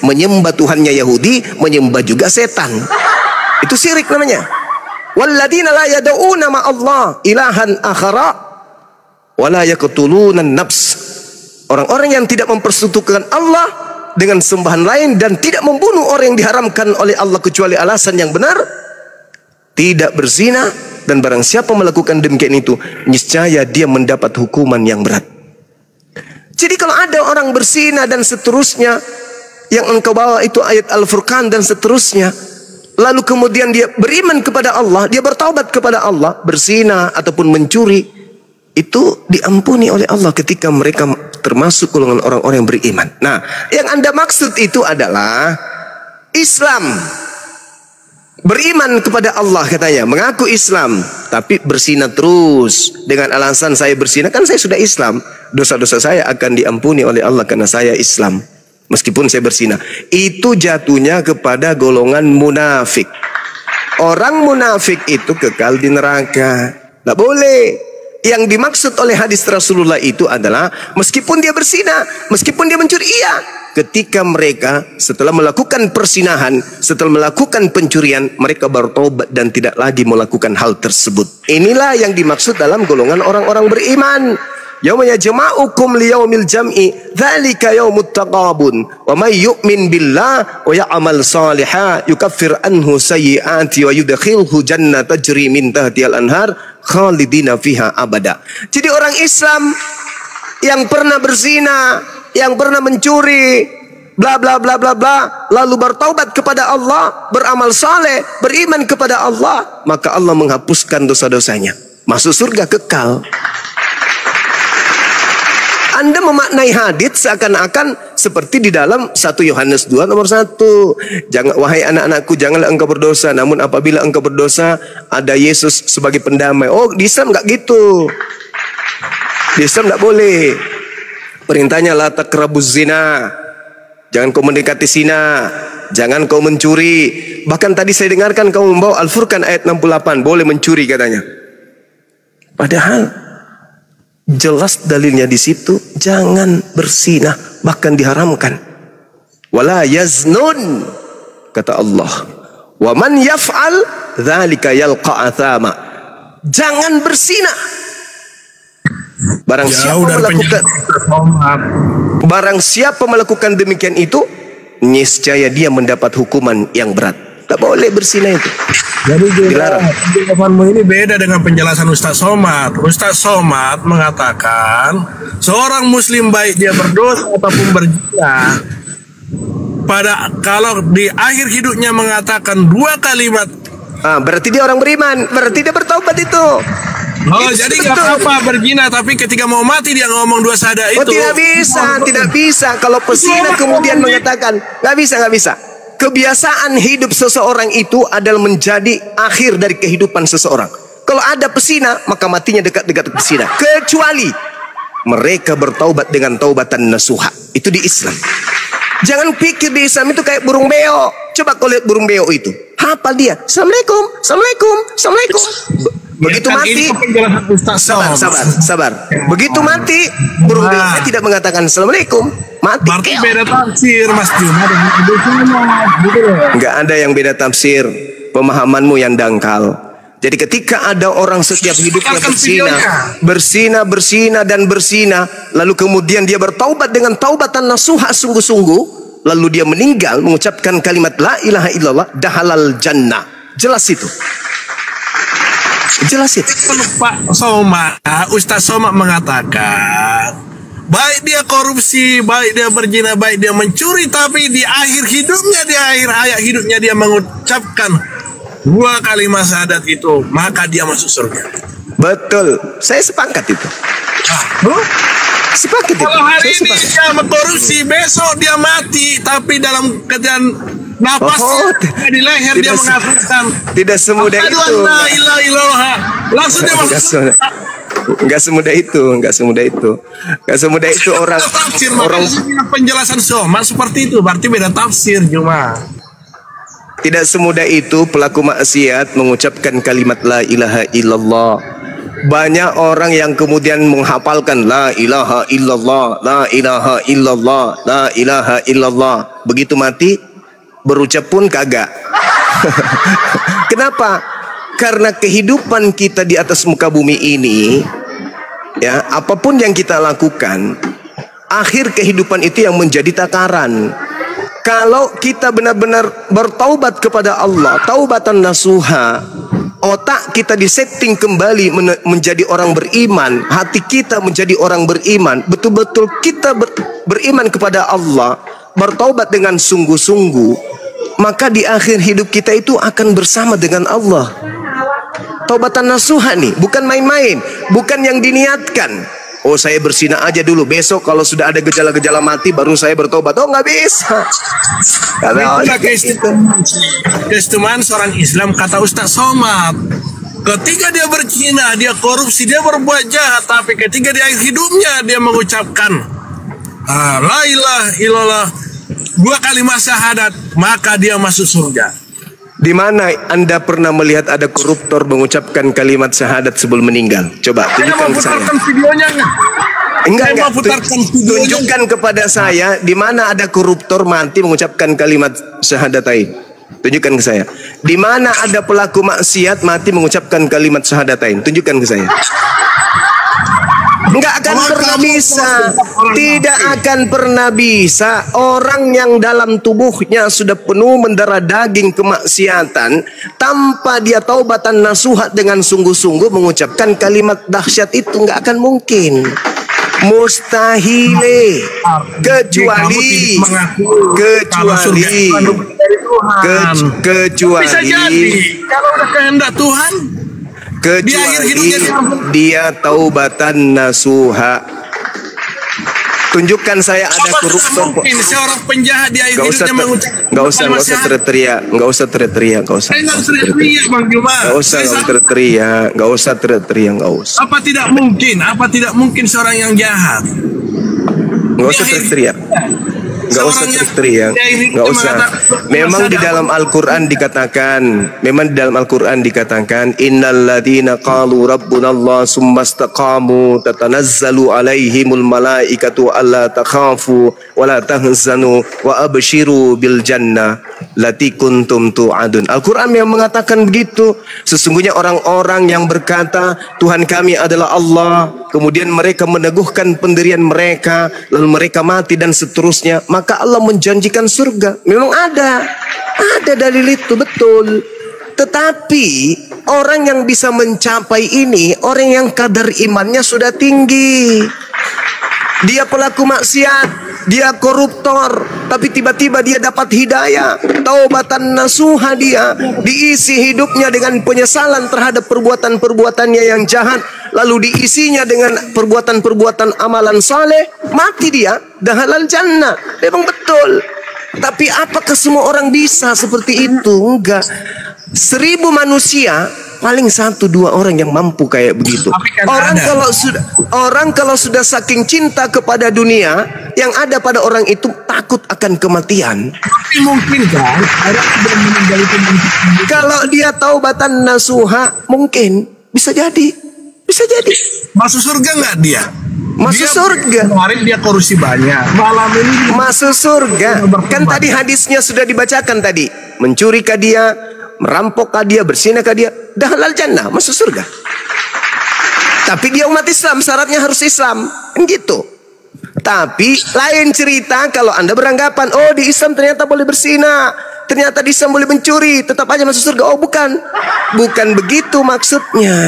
menyembah Tuhannya Yahudi, menyembah juga setan. Itu syirik namanya. Walladzina la yad'una ma'allah ilahan akhara wa la yaqtuluna an-nafs. Orang-orang yang tidak mempersekutukan Allah dengan sembahan lain dan tidak membunuh orang yang diharamkan oleh Allah kecuali alasan yang benar, tidak berzina, dan barang siapa melakukan demikian itu, niscaya dia mendapat hukuman yang berat. Jadi kalau ada orang berzina dan seterusnya, yang engkau bawa itu ayat Al-Furqan dan seterusnya, lalu kemudian dia beriman kepada Allah, dia bertaubat kepada Allah, berzina ataupun mencuri, itu diampuni oleh Allah ketika mereka termasuk golongan orang-orang yang beriman. Nah, yang Anda maksud itu adalah Islam. Beriman kepada Allah katanya, mengaku Islam, tapi berzina terus dengan alasan saya berzina, kan saya sudah Islam, dosa-dosa saya akan diampuni oleh Allah karena saya Islam meskipun saya berzina. Itu jatuhnya kepada golongan munafik. Orang munafik itu kekal di neraka. Tidak boleh. Yang dimaksud oleh hadis Rasulullah itu adalah meskipun dia berzina, meskipun dia mencuri, iya, ketika mereka setelah melakukan persinahan, setelah melakukan pencurian, mereka bertobat dan tidak lagi melakukan hal tersebut. Inilah yang dimaksud dalam golongan orang-orang beriman. Yauma yajma'ukum liyaumil jam'i dzalika yaumut taqabun wa may yu'min billah wa ya'mal shalihan yukaffir anhu sayyi'ati wa yudkhilhu jannatan tajri min tahtiha al-anhar khalidina fiha abada. Jadi orang Islam yang pernah berzina, yang pernah mencuri, bla bla bla bla bla, lalu bertaubat kepada Allah, beramal saleh, beriman kepada Allah, maka Allah menghapuskan dosa-dosanya, masuk surga kekal. Anda memaknai hadits seakan-akan seperti di dalam 1 Yohanes 2 nomor 1. Jangan, wahai anak-anakku, janganlah engkau berdosa, namun apabila engkau berdosa, ada Yesus sebagai pendamai. Oh, di Islam nggak gitu. Di Islam nggak boleh. Perintahnya la taqrabuz zina. Jangan kau mendekati zina. Jangan kau mencuri. Bahkan tadi saya dengarkan kau membawa Al-Furqan ayat 68, boleh mencuri katanya. Padahal jelas dalilnya di situ, jangan berzina, bahkan diharamkan. Wala yaznun, kata Allah. Wa man yaf'al dzalika yalqa athama. Jangan berzina. Barang siapa melakukan demikian itu, niscaya dia mendapat hukuman yang berat. Tak boleh berzina itu. Jadi penjelasanmu ini beda dengan penjelasan Ustaz Somad. Ustaz Somad mengatakan seorang muslim baik dia berdosa ataupun berzina, kalau di akhir hidupnya mengatakan 2 kalimat, berarti dia orang beriman, berarti dia bertaubat itu. Oh, jadi nggak apa-apa berzina, tapi ketika mau mati dia ngomong 2 syahadat itu. Oh, tidak bisa. Kalau pezina kemudian mengatakan, nggak bisa. Kebiasaan hidup seseorang itu adalah menjadi akhir dari kehidupan seseorang. Kalau ada pesina, maka matinya dekat-dekat pesina. Kecuali mereka bertaubat dengan taubatan nasuha. Itu di Islam. Jangan pikir di Islam itu kayak burung beo. Coba kau lihat burung beo itu. Hafal dia. Assalamualaikum, assalamualaikum, assalamualaikum. Begitu mati, sabar. Begitu mati, burung beo tidak mengatakan assalamualaikum. Mati. Berarti beda tafsir, Mas Juma. Enggak ada yang beda tafsir. Pemahamanmu yang dangkal. Jadi ketika ada orang setiap hidupnya berzina, lalu kemudian dia bertaubat dengan taubatan nasuha sungguh-sungguh, lalu dia meninggal mengucapkan kalimat la ilaha illallah, dahalal jannah. Jelas itu. Pak Somad, Ustaz Somad mengatakan baik dia korupsi, baik dia berzina, baik dia mencuri, tapi di akhir hidupnya, di akhir hayat hidupnya dia mengucapkan 2 kalimat syahadat itu, maka dia masuk surga. Betul, saya sepakat itu. Sepakat itu. Kalau hari ini dia korupsi, besok dia mati, tapi dalam keadaan nafas di leher dia mengatakan tidak semudah itu. Langsung dia masuk. Enggak semudah itu orang penjelasan Somad seperti itu, berarti beda tafsir cuma. Tidak semudah itu pelaku maksiat mengucapkan kalimat la ilaha illallah Banyak orang yang kemudian menghafalkan la ilaha illallah, la ilaha illallah, la ilaha illallah. Begitu mati berucap pun kagak. Kenapa? Karena kehidupan kita di atas muka bumi ini, ya, apapun yang kita lakukan, akhir kehidupan itu yang menjadi takaran. Kalau kita benar-benar bertaubat kepada Allah, taubatan nasuha, otak kita disetting kembali menjadi orang beriman, hati kita menjadi orang beriman, betul-betul kita beriman kepada Allah, bertaubat dengan sungguh-sungguh, maka di akhir hidup kita itu akan bersama dengan Allah. Taubatan nasuha nih, bukan main-main, bukan yang diniatkan. Oh, saya berzina aja dulu, besok kalau sudah ada gejala-gejala mati baru saya bertobat. Oh, nggak bisa. Karena keistimewaan seorang Islam, kata Ustaz Somad, ketika dia berzina, dia korupsi, dia berbuat jahat, tapi ketika di akhir hidupnya dia mengucapkan la ilaha illallah 2 kalimat syahadat, maka dia masuk surga. Di mana Anda pernah melihat ada koruptor mengucapkan kalimat syahadat sebelum meninggal? Coba tunjukkan ke saya. Videonya. Enggak. Tunjukkan kepada saya di mana ada koruptor mati mengucapkan kalimat syahadatain. Tunjukkan ke saya. Di mana ada pelaku maksiat mati mengucapkan kalimat syahadatain. Tunjukkan ke saya. Enggak akan pernah bisa. Tidak akan pernah bisa. Orang yang dalam tubuhnya sudah penuh mendarah daging kemaksiatan, tanpa dia taubatan nasuhat dengan sungguh-sungguh mengucapkan kalimat dahsyat itu, enggak akan mungkin. Mustahil. Kecuali bisa jadi kalau udah kehendak Tuhan, kecuali dia taubatan nasuha. Tunjukkan saya ada koruptor. Mungkin seorang penjahat di akhir hidupnya mengucapkan. Nggak usah teriak-teriak. Nggak usah teriak-teriak. Nggak usah teriak-teriak. Nggak usah teriak-teriak. Nggak usah. Apa tidak mungkin? Apa tidak mungkin seorang yang jahat? Nggak usah teriak-teriak. Nggak usah teriak-teriak. Nggak usah. Memang di dalam Al-Quran dikatakan, Innal ladina qalu rabbuna Allah summa istaqamu tatanazzalu alaihimul malaikatu alla takhafu wa la tahzanu wa abshiru bil jannah lati kuntum tu'adun. Al-Quran yang mengatakan begitu. Sesungguhnya orang-orang yang berkata Tuhan kami adalah Allah, kemudian mereka meneguhkan pendirian mereka, lalu mereka mati dan seterusnya, maka Allah menjanjikan surga. Memang ada dalil itu, betul. Tetapi orang yang bisa mencapai ini, orang yang kadar imannya sudah tinggi. Dia pelaku maksiat, dia koruptor, tapi tiba-tiba dia dapat hidayah, taubatan nasuha, dia diisi hidupnya dengan penyesalan terhadap perbuatan-perbuatannya yang jahat, lalu diisinya dengan perbuatan-perbuatan amalan saleh, mati dia, dahalal jannah. Memang betul. Tapi apakah semua orang bisa seperti itu? Enggak. 1000 manusia paling 1-2 orang yang mampu kayak begitu. Orang kalau sudah saking cinta kepada dunia, yang ada pada orang itu takut akan kematian. Tapi mungkin kan orang sudah meninggal itu kalau dia taubatan nasuha, mungkin bisa jadi. Masuk surga nggak dia? Masuk surga. Kemarin dia korupsi banyak, malam ini masuk surga. Kan tadi hadisnya sudah dibacakan tadi. Mencurikah dia, merampok dia, bersinakah dia, dahalal jannah, masuk surga. Tapi dia umat Islam, syaratnya harus Islam, kan gitu. Tapi lain cerita kalau Anda beranggapan, oh di Islam ternyata boleh berzina, ternyata di Islam boleh mencuri, tetap aja masuk surga. Oh bukan begitu maksudnya.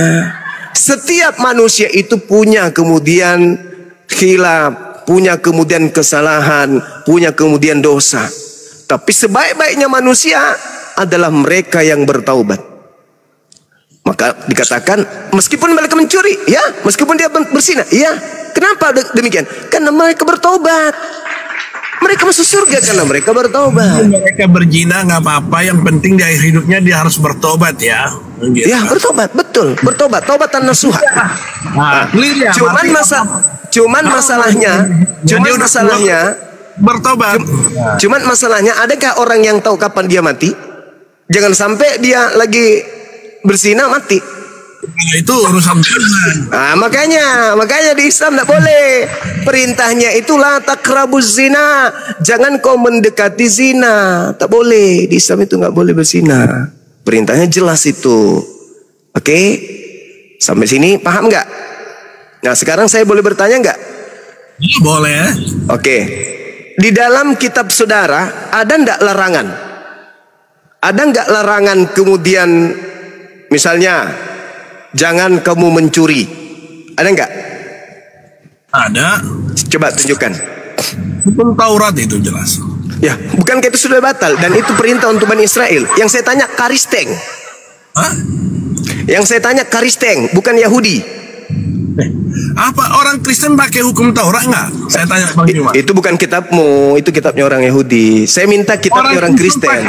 Setiap manusia itu punya kemudian khilaf, punya kemudian kesalahan, punya kemudian dosa. Tapi sebaik-baiknya manusia adalah mereka yang bertaubat. Maka dikatakan meskipun mereka mencuri, ya, meskipun dia berzina, ya. Kenapa demikian? Karena mereka bertaubat. Mereka masuk surga karena mereka bertaubat. Mereka berzina nggak apa-apa, yang penting di akhir hidupnya dia harus bertobat ya. Gitu. Ya, bertobat, betul. Bertobat, taubatan nasuha. Cuman masalahnya bertobat. Cuman masalahnya, adakah orang yang tahu kapan dia mati? Jangan sampai dia lagi berzina mati. Itu urusan Tuhan. Nah, makanya di Islam tidak boleh. Perintahnya itulah takrabuz zina. Jangan kau mendekati zina. Tak boleh. Di Islam itu nggak boleh berzina. Perintahnya jelas itu. Oke? Sampai sini paham nggak? Nah, sekarang saya boleh bertanya nggak? Ya, boleh. Oke. Di dalam kitab saudara ada nggak larangan? Ada nggak larangan kemudian misalnya jangan kamu mencuri? Ada nggak? Ada. Coba tunjukkan. Hukum Taurat itu jelas. Ya, bukankah itu sudah batal dan itu perintah untuk Bani Israel? Yang saya tanya karisteng. Hah? Yang saya tanya karisteng, bukan Yahudi. Apa orang Kristen pakai hukum Taurat nggak? Saya tanya Bang Juma. Itu bukan kitabmu, itu kitabnya orang Yahudi. Saya minta kitabnya orang Kristen.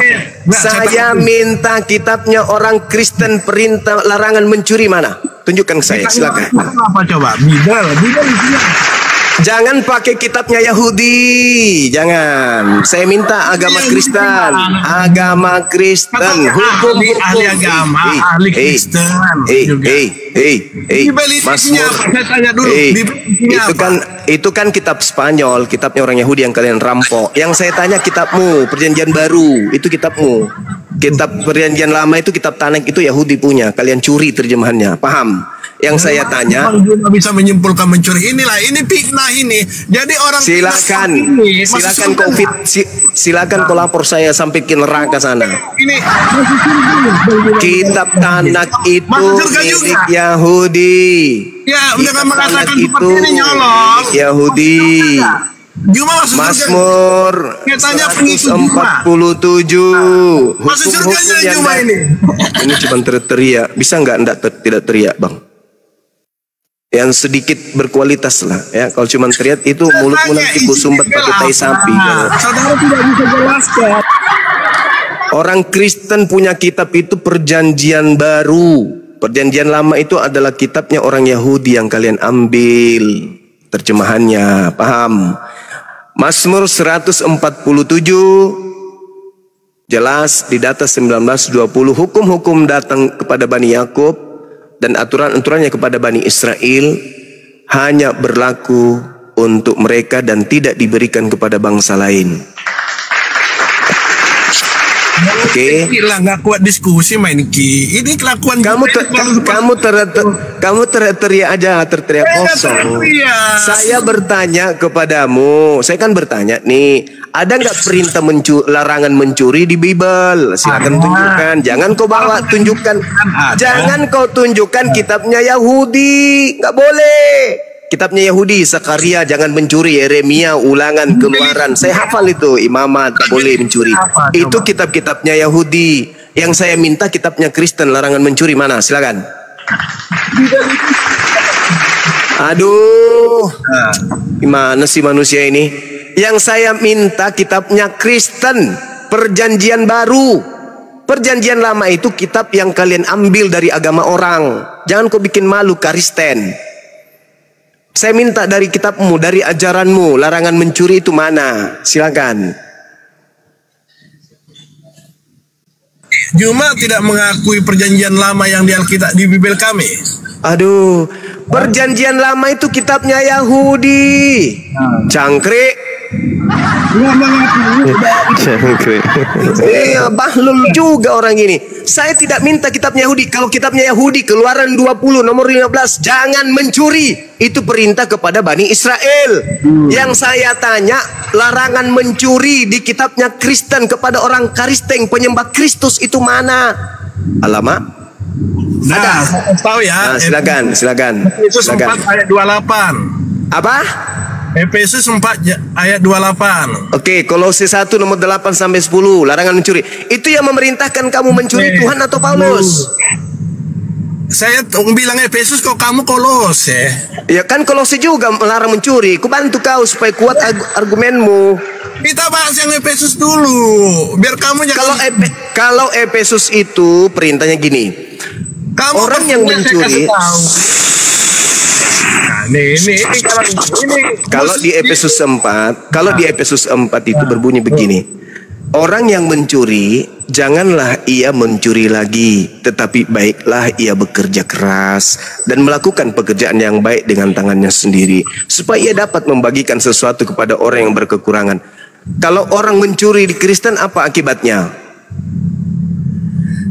Saya minta kitabnya orang Kristen, perintah larangan mencuri mana? Tunjukkan ke saya, silakan. Apa coba? Bidal isinya. Jangan pakai kitabnya Yahudi, jangan. Saya minta agama Kristen, agama Kristen, hukum ahli agama, ahli Kristen. Itu kan kitab Spanyol, kitabnya orang Yahudi yang kalian rampok. Yang saya tanya kitabmu, Perjanjian Baru, itu kitabmu. Kitab Perjanjian Lama itu kitab Tanak, itu Yahudi punya. Kalian curi terjemahannya, paham? Yang saya tanya, bisa menyimpulkan mencuri ini fitnah ini. Jadi orang silakan kau lapor saya sampai ke neraka sana. Ini kitab Tanak itu milik Yahudi. Ya, jangan mengatakan itu ini nyolong. Yahudi. Mazmur 147 hukum-hukum yang ini cuma teriak. Bisa nggak tidak teriak, Bang? Yang sedikit berkualitas lah ya. Kalau cuma teriak itu mulutmu nanti kusumbat pakai tai sapi. Saudara tidak bisa jelaskan. Orang Kristen punya kitab itu Perjanjian Baru. Perjanjian Lama itu adalah kitabnya orang Yahudi yang kalian ambil terjemahannya, paham? Mazmur 147 jelas di data 1920 hukum-hukum datang kepada Bani Yakub dan aturan-aturannya kepada Bani Israel hanya berlaku untuk mereka dan tidak diberikan kepada bangsa lain. Oke. Nggak kuat diskusi main Ki. Ini kelakuan kamu teriak aja, terteriak kosong. Saya bertanya kepadamu, saya kan bertanya nih, ada nggak perintah larangan mencuri di Bible? Silakan tunjukkan. Jangan kau bawa tunjukkan. Jangan kau tunjukkan kitabnya Yahudi. Nggak boleh. Kitabnya Yahudi, Zakaria jangan mencuri, Yeremia, Ulangan, Keluaran. Saya hafal itu, Imamat tak boleh mencuri. Itu kitab-kitabnya Yahudi. Yang saya minta kitabnya Kristen, larangan mencuri mana? Silakan. Aduh, gimana sih manusia ini? Yang saya minta kitabnya Kristen, Perjanjian Baru. Perjanjian Lama itu kitab yang kalian ambil dari agama orang. Jangan kau bikin malu Kristen. Saya minta dari kitabmu, dari ajaranmu, larangan mencuri itu mana? Silakan. Juma tidak mengakui perjanjian lama yang di Alkitab di Bible kami. Aduh, perjanjian lama itu kitabnya Yahudi. Cangkrik. Bahlul juga orang ini. Saya tidak minta kitabnya Yahudi. Kalau kitabnya Yahudi, Keluaran 20 nomor 15, jangan mencuri. Itu perintah kepada Bani Israel. Yang saya tanya, larangan mencuri di kitabnya Kristen kepada orang Kristen penyembah Kristus itu mana? Alamak. Ada. Tahu ya. Nah, silakan. Efesus 4 ayat 28. Apa? Efesus 4 ayat 28. Oke, Kolose 1 nomor 8 sampai 10, larangan mencuri. Itu yang memerintahkan kamu mencuri Tuhan atau Paulus? Saya bilang Efesus, kok kamu Kolose? Ya kan Kolose juga melarang mencuri. Ku bantu kau supaya kuat argumenmu. Kita bahas yang Efesus dulu, biar kamu jangan. Kalau Efesus itu perintahnya gini. Orang yang mencuri. Kalau di Efesus 4, itu berbunyi begini. Orang yang mencuri janganlah ia mencuri lagi, tetapi baiklah ia bekerja keras dan melakukan pekerjaan yang baik dengan tangannya sendiri, supaya ia dapat membagikan sesuatu kepada orang yang berkekurangan. Kalau orang mencuri di Kristen, apa akibatnya?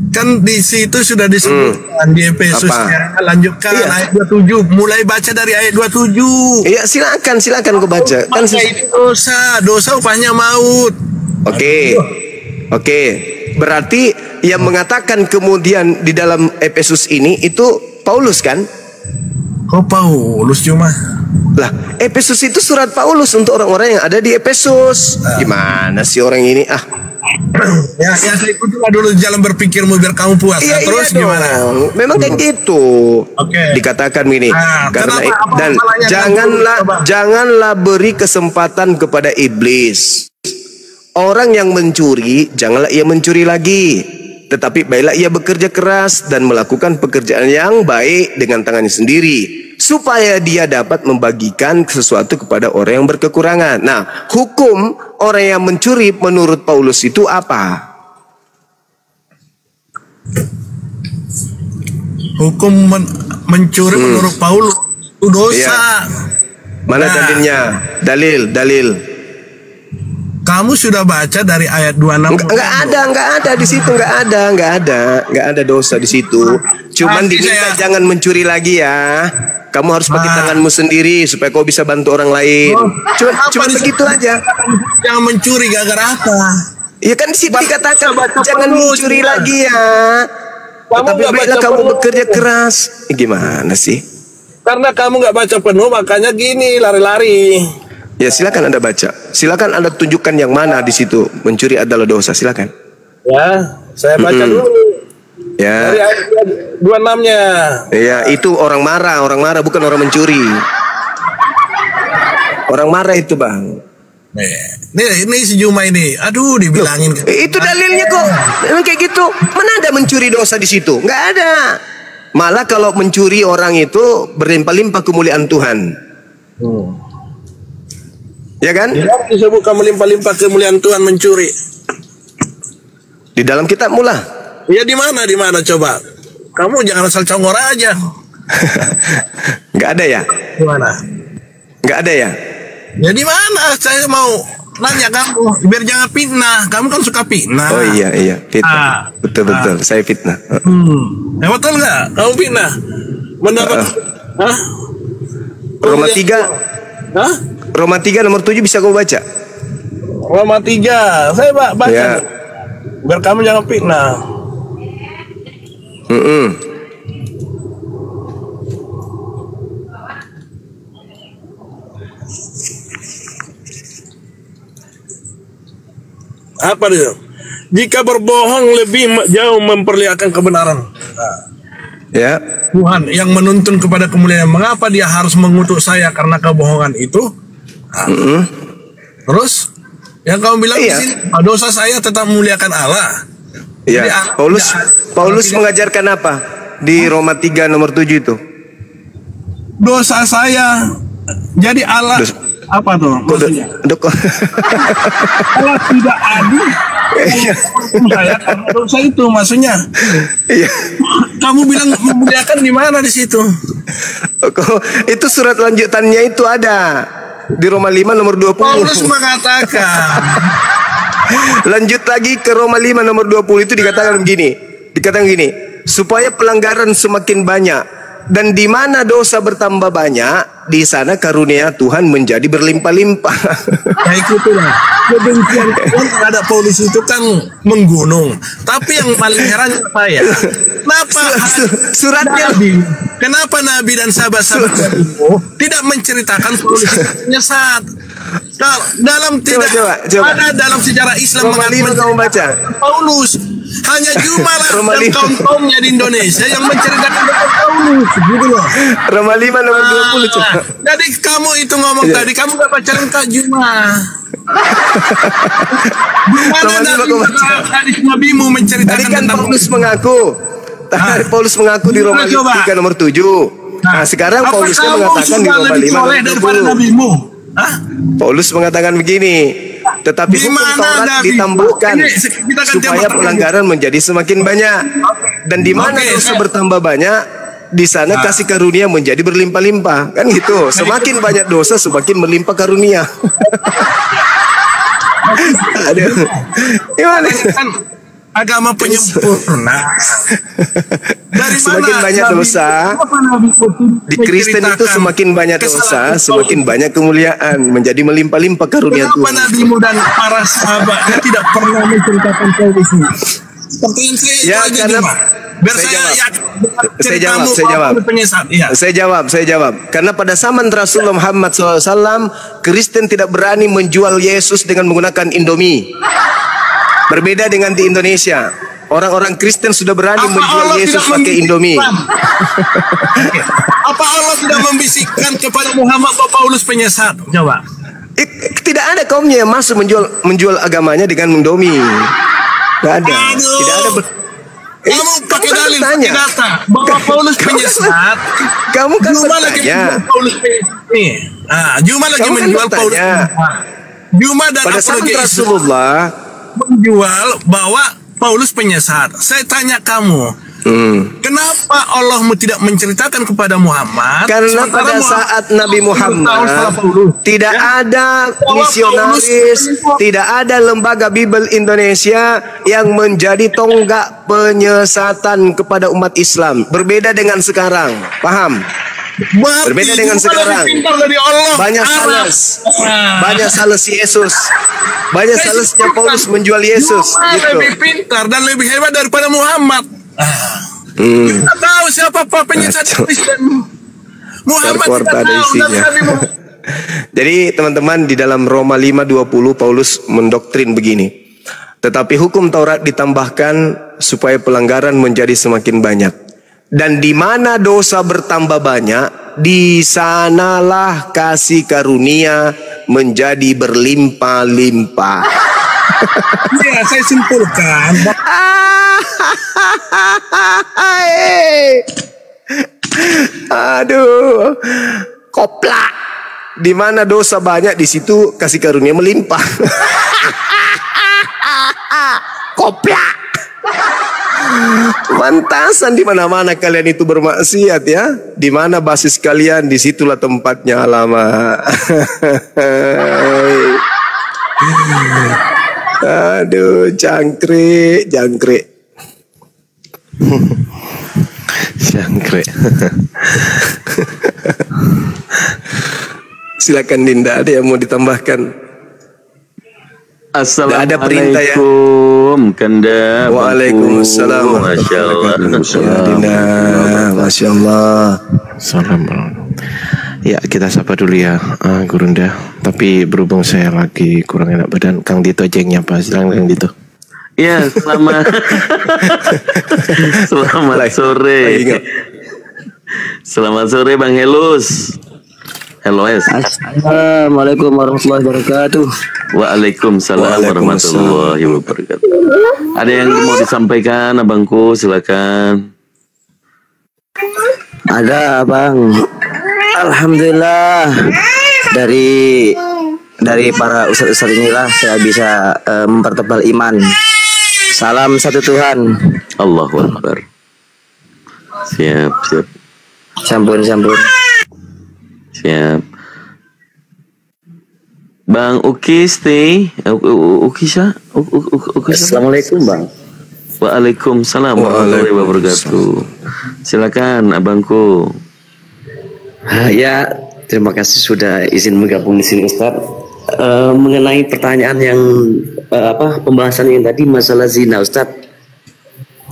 Kan di situ sudah disebutkan di Efesus ya. Lanjutkan ayat 27. Mulai baca dari ayat 27. Iya, silakan kau baca. Kan itu dosa upahnya maut. Oke. Berarti yang mengatakan kemudian di dalam Efesus ini itu Paulus kan? Kok Paulus cuma? Lah, Efesus itu surat Paulus untuk orang-orang yang ada di Efesus. Gimana sih orang ini? Ya saya ikutilah dulu jalan berpikirmu biar kamu puas. Terus gimana? Memang kayak gitu. Dikatakan ini. Karena dan janganlah beri kesempatan kepada iblis. Orang yang mencuri, janganlah ia mencuri lagi, tetapi baiklah ia bekerja keras dan melakukan pekerjaan yang baik dengan tangannya sendiri, supaya dia dapat membagikan sesuatu kepada orang yang berkekurangan. Nah, hukum orang yang mencuri menurut Paulus itu apa? Hukum mencuri menurut Paulus itu dosa. Mana dalilnya? Dalil. Kamu sudah baca dari ayat 26? Enggak ada di situ, enggak ada dosa di situ. Cuman diminta jangan mencuri lagi ya. Kamu harus pakai tanganmu sendiri supaya kau bisa bantu orang lain. Cuma begitu aja. Jangan mencuri gara-gara apa? Ya kan di situ dikatakan jangan mencuri lagi ya. Tetapi baiklah kamu bekerja keras. Gimana sih? Karena kamu nggak baca penuh, makanya gini lari-lari. Ya silakan Anda baca. Silakan Anda tunjukkan yang mana di situ mencuri adalah dosa. Silakan. Ya, saya baca dulu. Ya. Dari ayat 26-nya. Ya, itu orang marah bukan orang mencuri. Orang marah itu, Bang. Ini si Juma ini. Aduh, dibilangin. Itu dalilnya kok. Memang kayak gitu. Mana ada mencuri dosa di situ? Nggak ada. Malah kalau mencuri orang itu berlimpah-limpah kemuliaan Tuhan. Ya kan? Disebutkan melimpah-limpah kemuliaan Tuhan mencuri. Di dalam kitab mula. Ya di mana coba? Kamu jangan asal congor aja. Nggak ada ya? Di mana? Nggak ada ya? Ya di mana? Saya mau nanya kamu biar jangan fitnah. Kamu kan suka fitnah. Oh iya fitnah. Betul. Saya fitnah. Betul nggak? Kamu fitnah. Mendapat Roma 3. Roma 3 nomor 7 bisa kau baca? Roma 3. Saya baca. Ya. Biar kamu jangan fitnah. Apa dia? Jika berbohong lebih jauh memperlihatkan kebenaran. Ya. Tuhan yang menuntun kepada kemuliaan. Mengapa dia harus mengutuk saya karena kebohongan itu? Terus yang kamu bilang di sini, dosa saya tetap memuliakan Allah. Iya. Paulus mengajarkan apa di Roma 3 nomor 7 itu? Dosa saya jadi Allah apa tuh maksudnya? Allah tidak adil. Saya karena dosa itu maksudnya. Iya. Kamu bilang memuliakan di mana di situ? Itu surat lanjutannya itu ada. Di Roma 5 nomor 20. Paulus mengatakan. Lanjut lagi ke Roma 5 nomor 20 itu dikatakan gini, supaya pelanggaran semakin banyak dan di mana dosa bertambah banyak, di sana karunia Tuhan menjadi berlimpah-limpah. Ya itulah. Kebencian Tuhan terhadap Paulus itu kan menggunung. Tapi yang paling heran saya, kenapa suratnya kenapa Nabi dan sahabat-sahabat tidak menceritakan Paulus menyesat? Dalam ada dalam sejarah Islam kamu baca Paulus hanya Jumalah dan kaum-kaumnya di Indonesia yang menceritakan tentang Paulus gitu loh. Roma 5 nomor 20 coba. Jadi kamu itu ngomong tadi kamu gak baca lengkap Juma. Gimana Nabimu menceritakan tadi kan tentang Paulus mengaku. Paulus mengaku di Roma 3 nomor 7. Nah, sekarang Paulus mengatakan di Roma 5 nomor 20. Nabimu? Paulus mengatakan begini, Tetapi Di hukum mana Taurat ada ditambahkan Ini kita akan supaya tembak. pelanggaran menjadi semakin banyak. Dan di mana Oke, dosa saya- bertambah banyak, di sana kasih karunia menjadi berlimpah-limpah. Kan gitu. Semakin banyak dosa, semakin melimpah karunia. Aduh. Gimana? Kan agama penyempurna. Dari Semakin mana banyak Nabi- dosa, kenapa Nabi di Kristen itu menceritakan semakin banyak dosa, kesalahan semakin banyak kemuliaan, menjadi melimpah-limpah karunia Kenapa Tuhan. Nabimu dan para sahabatnya tidak pernah menceritakan Paulus ini? Pertanyaan saya itu Ya, aja karena- cuma. Biar saya saya jawab. yakin Saya jawab, ceritamu saya jawab. Paulus penyesat. Iya. Saya jawab. Karena pada zaman Rasulullah Muhammad SAW, Kristen tidak berani menjual Yesus dengan menggunakan Indomie. Berbeda dengan di Indonesia. Orang-orang Kristen sudah berani Apa menjual Allah Yesus tidak pakai Indomie. Oke. Apa Allah tidak membisikkan kepada Muhammad bahwa Paulus penyesat? Coba. Tidak ada kaumnya yang masuk menjual agamanya dengan Indomie. Tidak ada. Aduh. Tidak ada. Kamu pakai kan dalil, bertanya. pakai data bahwa Paulus penyesat. Kamu kan Juma lagi bertanya. menjual Paulus penyesat. Nih, Juma lagi Kamu kan menjual Paulus bertanya. penyesat. Juma dan Pada zaman apologi Islam Rasulullah, menjual bahwa Paulus penyesat. Saya tanya kamu, kenapa Allah tidak menceritakan kepada Muhammad? karena sementara pada Muhammad saat Nabi 10 tahun setelah Muhammad Paulus, tidak ada misionaris, tidak ada lembaga Bible Indonesia yang menjadi tonggak penyesatan kepada umat Islam. Berbeda dengan sekarang, paham? Berarti Berbeda dengan Juma sekarang. lebih pintar dari Allah. Banyak Arab. sales, Ah. banyak sales Yesus, banyak Saya salesnya simpulkan, Paulus menjual Yesus. Juma Gitu. lebih pintar dan lebih hebat daripada Muhammad. Kita tahu siapa penyesat Kacau. Kristen. Muhammad Kuarta kita ada tahu isinya. dan Nabi Muhammad. Jadi teman-teman, di dalam Roma 5:20 Paulus mendoktrin begini. Tetapi hukum Taurat ditambahkan supaya pelanggaran menjadi semakin banyak. Dan di mana dosa bertambah banyak, di sanalah kasih karunia menjadi berlimpah-limpah. Ya, saya simpulkan. Aduh, koplak. Di mana dosa banyak, di situ kasih karunia melimpah. Koplak. Mantasan di mana-mana kalian itu bermaksiat ya. Di mana basis kalian, disitulah tempatnya alamat. Aduh, jangkrik, jangkrik. Jangkrik. Silakan Dinda, ada yang mau ditambahkan? Ada perintah ya? Assalamualaikum Kanda. Waalaikumsalam. Masya Allah. Ya, Dinda, Masya Allah. Assalamualaikum. Ya, kita sapa dulu ya, Gurunda. Tapi berhubung saya lagi kurang enak badan, Kang Dito aja yang nyapa. Silakan Kang Dito. Ya, selamat sore. Selamat sore Bang Helus. Hello, Assalamualaikum warahmatullahi wabarakatuh. Waalaikumsalam warahmatullahi wabarakatuh. Ada yang mau disampaikan, abangku? Silakan. Ada, Bang. Alhamdulillah dari para ustadz-ustadz inilah saya bisa mempertebal iman. Salam satu Tuhan. Allahu Akbar. Siap, siap, Sampun. siap. Bang Uki stay. Ukisha? Assalamualaikum, Bang. Waalaikumsalam warahmatullahi wabarakatuh. Silakan abangku. Ya, terima kasih sudah izin bergabung di sini, Ustaz. Mengenai pertanyaan yang pembahasan yang tadi masalah zina, Ustaz.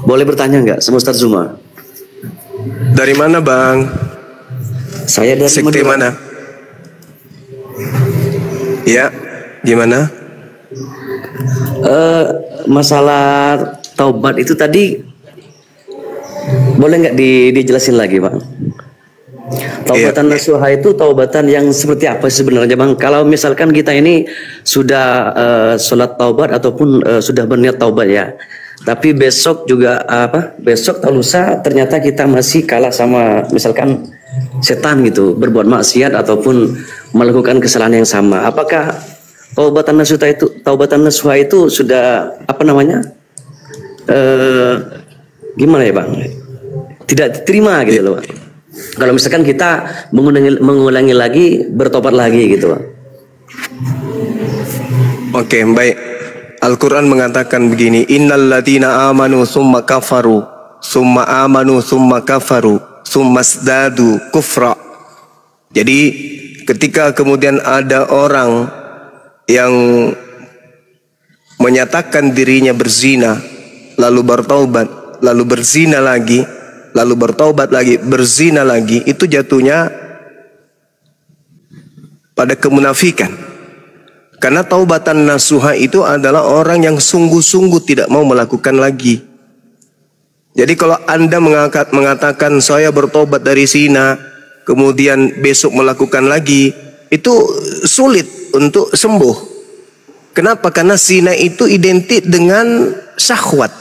Boleh bertanya nggak sama Ustaz Zuma? Dari mana Bang? Saya dari Sekte Madura. mana? Ya, gimana? Masalah taubat itu tadi boleh nggak dijelasin lagi, Bang? Taubatan nasuha itu taubatan yang seperti apa sebenarnya, Bang? Kalau misalkan kita ini sudah sholat taubat ataupun sudah berniat taubat ya, tapi besok juga besok atau lusa ternyata kita masih kalah sama misalkan setan gitu, berbuat maksiat ataupun melakukan kesalahan yang sama. Apakah taubatan nasuha itu sudah apa namanya? Gimana ya Bang? Tidak diterima gitu loh Bang. Kalau misalkan kita mengulangi lagi, bertobat lagi gitu Bang. Oke, baik. Al-Quran mengatakan begini, Innal ladina amanu summa kafaru, summa amanu summa kafaru, summa zdadu kufra. Jadi ketika kemudian ada orang yang menyatakan dirinya berzina, lalu bertaubat, lalu berzina lagi, lalu bertaubat lagi, berzina lagi, itu jatuhnya pada kemunafikan. Karena taubatan nasuha itu adalah orang yang sungguh-sungguh tidak mau melakukan lagi. Jadi kalau Anda mengatakan saya bertobat dari zina, kemudian besok melakukan lagi, itu sulit untuk sembuh. Kenapa? Karena zina itu identik dengan syahwat.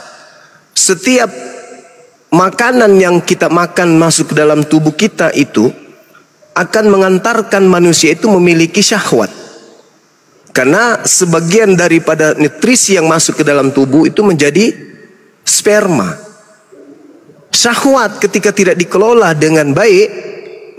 Setiap makanan yang kita makan masuk ke dalam tubuh kita itu akan mengantarkan manusia itu memiliki syahwat. Karena sebagian daripada nutrisi yang masuk ke dalam tubuh itu menjadi sperma. Syahwat ketika tidak dikelola dengan baik,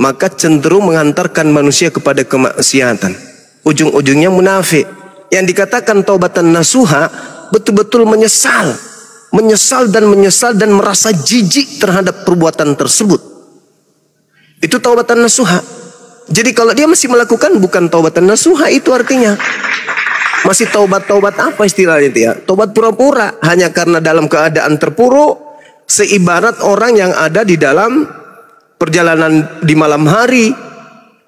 maka cenderung mengantarkan manusia kepada kemaksiatan. Ujung-ujungnya munafik. Yang dikatakan taubatan nasuha betul-betul menyesal dan merasa jijik terhadap perbuatan tersebut. Itu taubatan nasuha. Jadi kalau dia masih melakukan bukan taubatan nasuha, itu artinya masih taubat-taubat apa istilahnya itu ya? Taubat pura-pura, hanya karena dalam keadaan terpuruk, seibarat orang yang ada di dalam perjalanan di malam hari,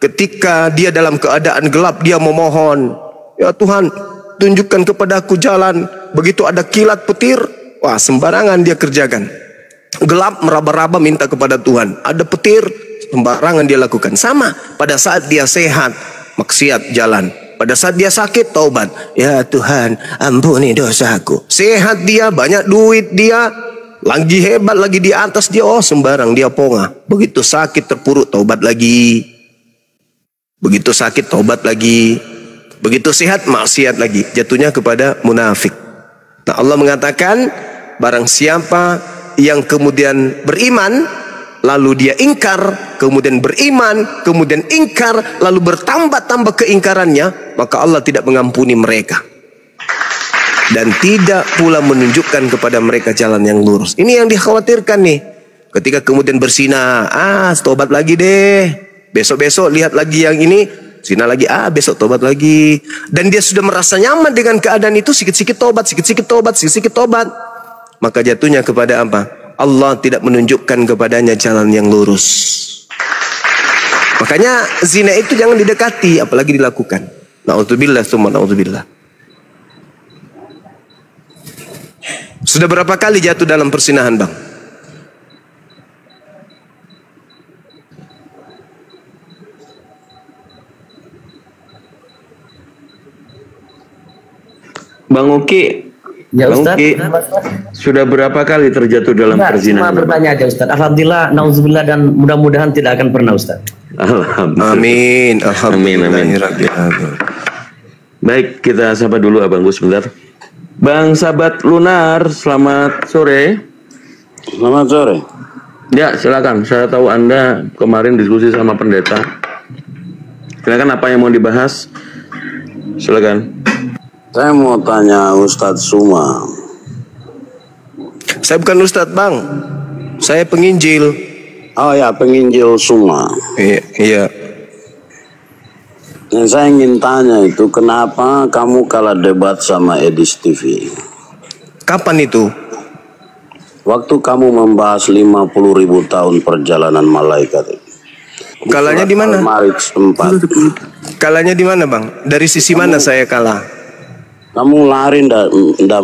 ketika dia dalam keadaan gelap, dia memohon, ya Tuhan, tunjukkan kepadaku jalan. Begitu ada kilat petir, wah sembarangan dia kerjakan. Gelap meraba-raba minta kepada Tuhan. Ada petir, sembarangan dia lakukan. Sama pada saat dia sehat, maksiat jalan. Pada saat dia sakit, taubat. Ya Tuhan, ampuni dosaku. Sehat dia, banyak duit dia, lagi hebat, lagi di atas dia, oh sembarang dia pongah. Begitu sakit terpuruk, taubat lagi. Begitu sakit, taubat lagi. Begitu sehat, maksiat lagi. Jatuhnya kepada munafik. Nah Allah mengatakan, barang siapa yang kemudian beriman, lalu dia ingkar, kemudian beriman, kemudian ingkar, lalu bertambah-tambah keingkarannya, maka Allah tidak mengampuni mereka. Dan tidak pula menunjukkan kepada mereka jalan yang lurus. Ini yang dikhawatirkan nih. Ketika kemudian berzina, tobat lagi deh. Besok-besok lihat lagi yang ini, zina lagi, besok tobat lagi. Dan dia sudah merasa nyaman dengan keadaan itu, sikit-sikit tobat, sikit-sikit tobat, sikit-sikit tobat. Maka jatuhnya kepada apa? Allah tidak menunjukkan kepadanya jalan yang lurus. Makanya zina itu jangan didekati, apalagi dilakukan. Na'udzubillah, summa na'udzubillah. Sudah berapa kali jatuh dalam persinahan, Bang? Bang Uki, Ya Bang Ustaz, Uki, sudah berapa kali terjatuh dalam perzinahan? Cuma bertanya aja Ustaz. Alhamdulillah, nauzubillah, dan mudah-mudahan tidak akan pernah Ustaz. Alhamdulillah. Amin. Amin. Baik, kita sapa dulu Abang Gus sebentar. Bang Sahabat Lunar, selamat sore. Selamat sore. Ya, silakan. Saya tahu Anda kemarin diskusi sama pendeta. Silakan, apa yang mau dibahas? Silakan. Saya mau tanya Ustadz Suma. Saya bukan Ustadz, Bang. Saya penginjil. Oh ya, penginjil Suma. Iya. Yang saya ingin tanya itu, kenapa kamu kalah debat sama Edis TV? Kapan itu? Waktu kamu membahas 50.000 tahun perjalanan malaikat. Kalahnya di mana? Al-Ma'arij 4. Kalahnya di mana, Bang? Dari sisi mana saya kalah? Kamu lari ndak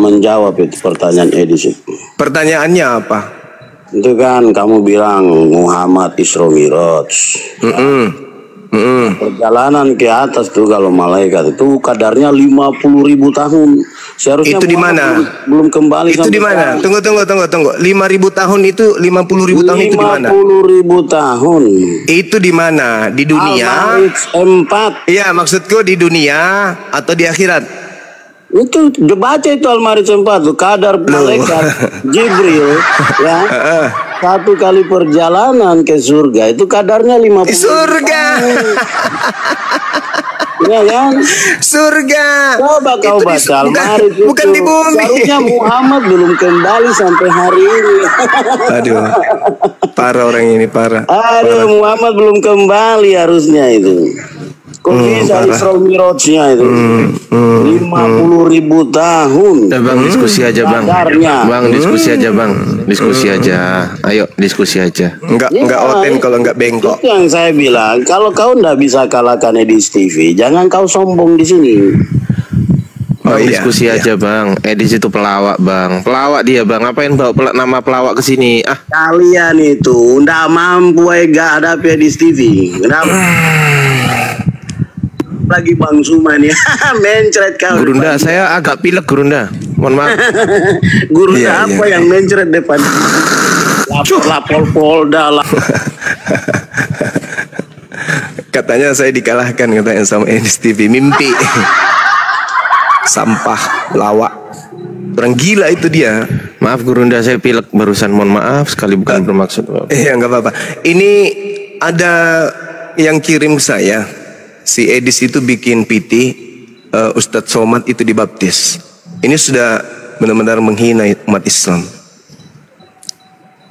menjawab itu pertanyaan Edis itu. Pertanyaannya apa? Itu kan kamu bilang Muhammad Isra Miraj. Perjalanan ke atas tuh kalau malaikat itu kadarnya 50.000 tahun. Seharusnya Itu di mana? Belum kembali Itu di mana? Tunggu. 5.000 tahun itu 50.000 tahun itu di mana? 50.000 tahun. Itu di mana? Di dunia? Al-Ma'arij 4. Iya, maksudku di dunia atau di akhirat? Itu baca itu Al-Ma'arij 4 tuh kadar malaikat Jibril ya. Satu kali perjalanan ke surga itu kadarnya 50 Surga. ya kan? Surga. Coba kau Itu baca Al-Ma'arij itu. bukan di bumi. Seharusnya Muhammad belum kembali sampai hari ini. Aduh. Parah orang ini, parah. Aduh, Muhammad belum kembali harusnya itu. Kok bisa Isra Mi'rajnya itu 50.000 tahun. Udah bang, diskusi aja bang. Bang, diskusi aja bang. Diskusi aja. Ayo, diskusi aja. Enggak oten kalau enggak bengkok. Itu yang saya bilang, kalau kau ndak bisa kalahkan Edis TV, jangan kau sombong di sini. Bang, iya, diskusi aja bang. Edis itu pelawak bang. Pelawak dia bang. Ngapain bawa nama pelawak ke sini? Ah, Kalian itu ndak mampu gak hadapi Edis TV. Kenapa? Lagi Bang Suman ya. Mencret kau. Gurunda, saya agak pilek Gurunda. Mohon maaf. Gurunda apa yang mencret depan? Lapor Polda lah. Katanya saya dikalahkan katanya sama Edis TV. Mimpi. Sampah, lawak. Orang gila itu dia. Maaf Gurunda, saya pilek barusan. Mohon maaf sekali, bukan bermaksud. Iya, enggak apa-apa. Ini ada yang kirim saya. Si Edis itu bikin PT, Ustadz Somad itu dibaptis. Ini sudah benar-benar menghina umat Islam.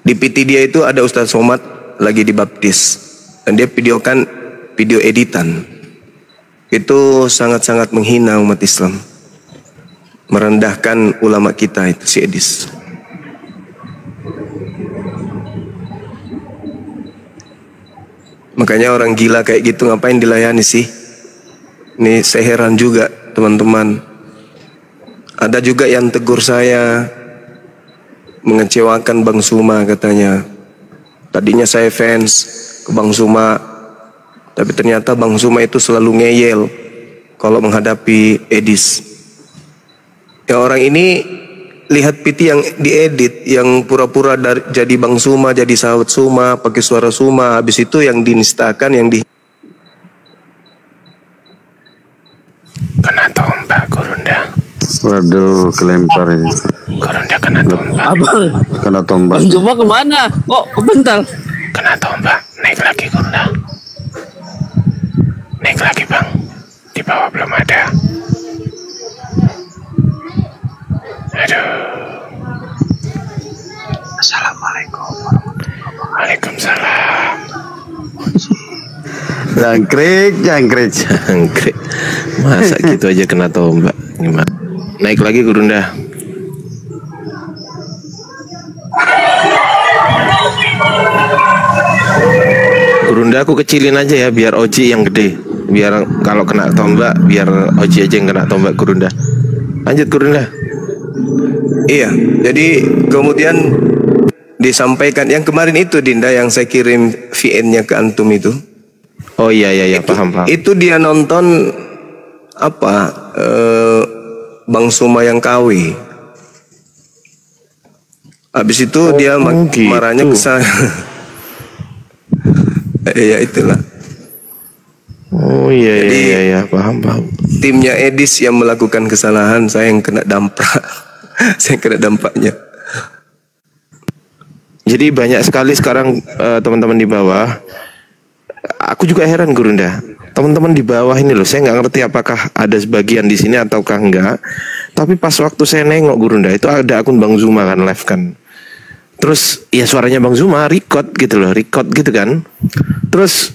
Di PT dia itu ada Ustadz Somad lagi dibaptis. Dan dia videokan video editan. Itu sangat-sangat menghina umat Islam. Merendahkan ulama kita itu si Edis. Makanya orang gila kayak gitu ngapain dilayani sih? Ini saya heran juga teman-teman. Ada juga yang tegur saya, mengecewakan Bang Suma katanya. Tadinya saya fans ke Bang Suma, tapi ternyata Bang Suma itu selalu ngeyel kalau menghadapi Edis. Ya orang ini lihat PT yang diedit, yang pura-pura jadi Bang Suma, jadi sahabat Suma, pakai suara Suma, habis itu yang dinistakan, yang di Kena tombak Gurunda. Waduh, kelempar ini. Gurunda kena tombak. Abang, Kena tombak. Bang Juma kemana? Kok bentar? Kena tombak. Naik lagi Gurunda. Naik lagi bang. Di bawah belum ada. Aduh. Assalamualaikum. Waalaikumsalam. Jangkrik. Jangkrik. Masa gitu aja kena tombak? Gimana? Naik lagi Gurunda. Gurunda aku kecilin aja ya biar Oji yang gede. Biar kalau kena tombak biar Oji aja yang kena tombak Gurunda. Lanjut Gurunda. Iya, jadi kemudian disampaikan yang kemarin itu Dinda yang saya kirim VN-nya ke antum itu. Oh iya paham. Itu dia nonton apa Bang Suma yang KW. Habis itu dia gitu. marahnya ke saya. Ya itulah. Oh iya paham. Timnya Edis yang melakukan kesalahan, saya yang kena dampak. Saya kena dampaknya. Jadi banyak sekali sekarang teman-teman di bawah. Aku juga heran Gurunda. Teman-teman di bawah ini loh, saya nggak ngerti apakah ada sebagian di sini ataukah enggak. Tapi pas waktu saya nengok Gurunda itu ada akun Bang Zuma kan live kan. Terus ya suaranya Bang Zuma record gitu kan. Terus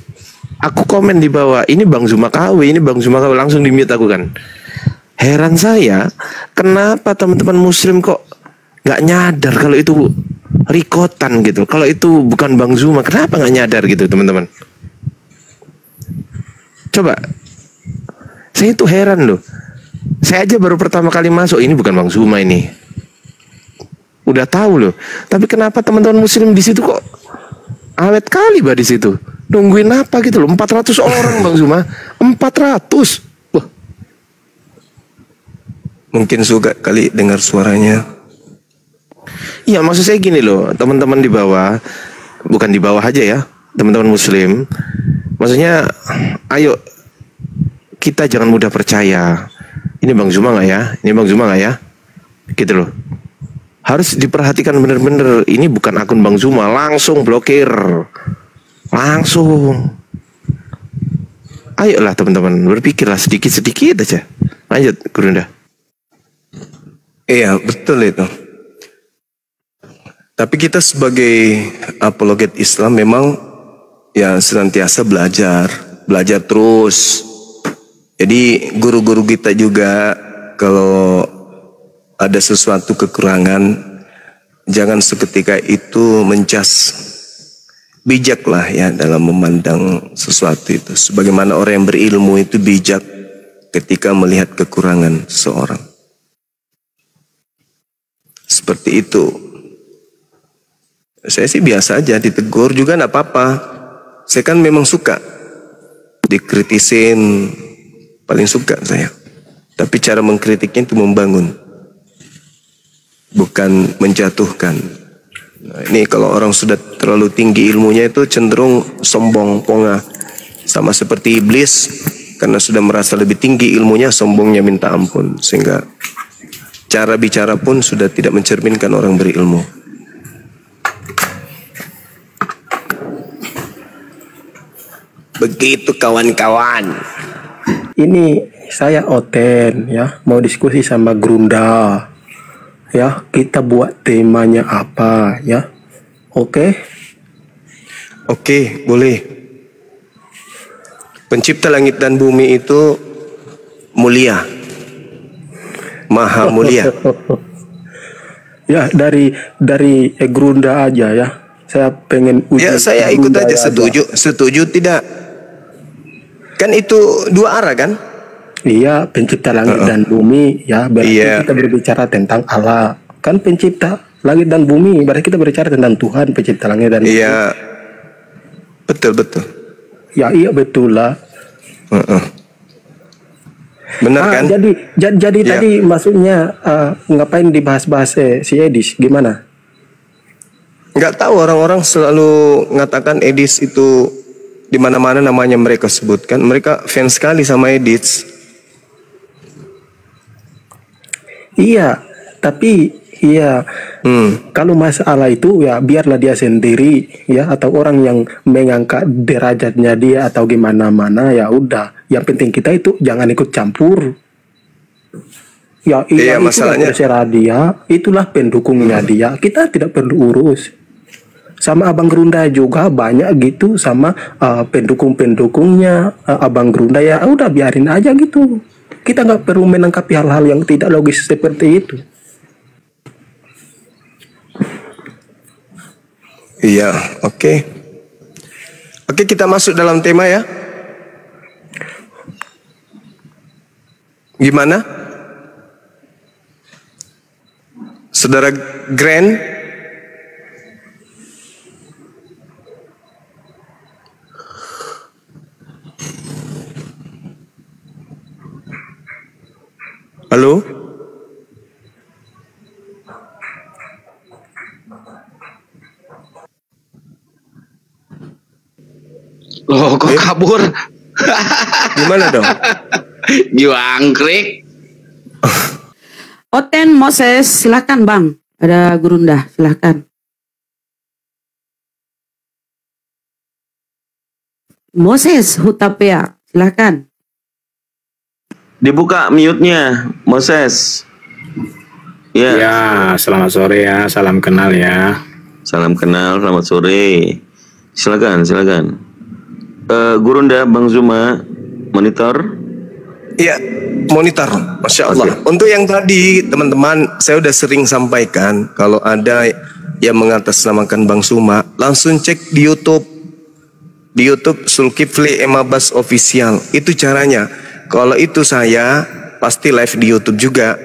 aku komen di bawah, ini Bang Zuma KW, langsung di mute aku kan. Heran saya, kenapa teman-teman muslim kok nggak nyadar kalau itu rekotan gitu. Kalau itu bukan Bang Zuma, kenapa nggak nyadar gitu teman-teman? Coba, saya itu heran loh. Saya aja baru pertama kali masuk, ini bukan Bang Zuma ini. Udah tahu loh. Tapi kenapa teman-teman muslim di situ kok awet kali bah di situ? Nungguin apa gitu loh, 400 orang Bang Zuma. 400. Wah. Mungkin suka kali dengar suaranya. Iya, maksud saya gini loh, teman-teman di bawah, bukan di bawah aja ya, teman-teman muslim. Maksudnya, ayo kita jangan mudah percaya. Ini Bang Zuma nggak ya? Ini Bang Zuma nggak ya? Gitu loh. Harus diperhatikan bener-bener. Ini bukan akun Bang Zuma, langsung blokir. Langsung. Ayolah teman-teman, berpikirlah sedikit-sedikit aja. Lanjut, Gurunda. Iya, betul itu. Tapi kita sebagai apologet Islam memang ya senantiasa belajar terus. Jadi guru-guru kita juga kalau ada sesuatu kekurangan, jangan seketika itu mencas. Bijaklah ya dalam memandang sesuatu itu. Sebagaimana orang yang berilmu itu bijak ketika melihat kekurangan seseorang. Seperti itu. Saya sih biasa aja, ditegur juga enggak apa-apa. Saya kan memang suka dikritisin, paling suka saya. Tapi cara mengkritiknya itu membangun, bukan menjatuhkan. Nah, ini kalau orang sudah terlalu tinggi ilmunya itu cenderung sombong, pongah. Sama seperti iblis, karena sudah merasa lebih tinggi ilmunya, sombongnya minta ampun. Sehingga cara bicara pun sudah tidak mencerminkan orang berilmu. Begitu kawan-kawan. Ini saya Oten ya, mau diskusi sama Grunda. Ya, kita buat temanya apa ya? Oke? Oke, boleh. Pencipta langit dan bumi itu mulia. Maha mulia. Ya, dari Grunda aja ya. Saya pengen uji. Ya, saya ikut aja, setuju tidak? Kan itu dua arah kan? Iya, pencipta langit dan bumi ya, berarti kita berbicara tentang Allah. Kan pencipta langit dan bumi, berarti kita berbicara tentang Tuhan pencipta langit dan bumi. Iya. Betul. Ya, iya betul lah. Benar kan? Jadi tadi maksudnya ngapain dibahas-bahas si Edis gimana? Nggak tahu, orang-orang selalu mengatakan Edis itu di mana-mana namanya mereka sebutkan. Mereka fans sekali sama Edis. Iya, tapi iya, kalau masalah itu ya biarlah dia sendiri ya, atau orang yang mengangkat derajatnya dia atau gimana-mana ya udah. Yang penting kita itu jangan ikut campur. Ya iya, masalahnya terserah dia, itulah pendukungnya dia. Kita tidak perlu urus. Sama Abang Grunda juga banyak gitu sama pendukung-pendukungnya Abang Grunda ya udah biarin aja gitu. Kita nggak perlu menangkapi hal-hal yang tidak logis seperti itu. Iya, oke. Oke, kita masuk dalam tema ya. Gimana? Saudara Grand? Halo? Loh, kok kabur? Gimana dong? Juangkrik. Oten Moses, silakan Bang. Ada Gurunda, silakan. Moses Hutapea, silakan. Dibuka mute-nya, Moses. Ya. Ya, selamat sore ya, salam kenal ya. Salam kenal, selamat sore. Silakan. Gurunda, Bang Zuma, monitor. Iya, monitor. Masya Allah. Okay. Untuk yang tadi, teman-teman, saya udah sering sampaikan kalau ada yang mengatasnamakan Bang Zuma, langsung cek di YouTube. Di YouTube Zulkifli Emabas Official. Itu caranya. Kalau itu saya pasti live di YouTube juga.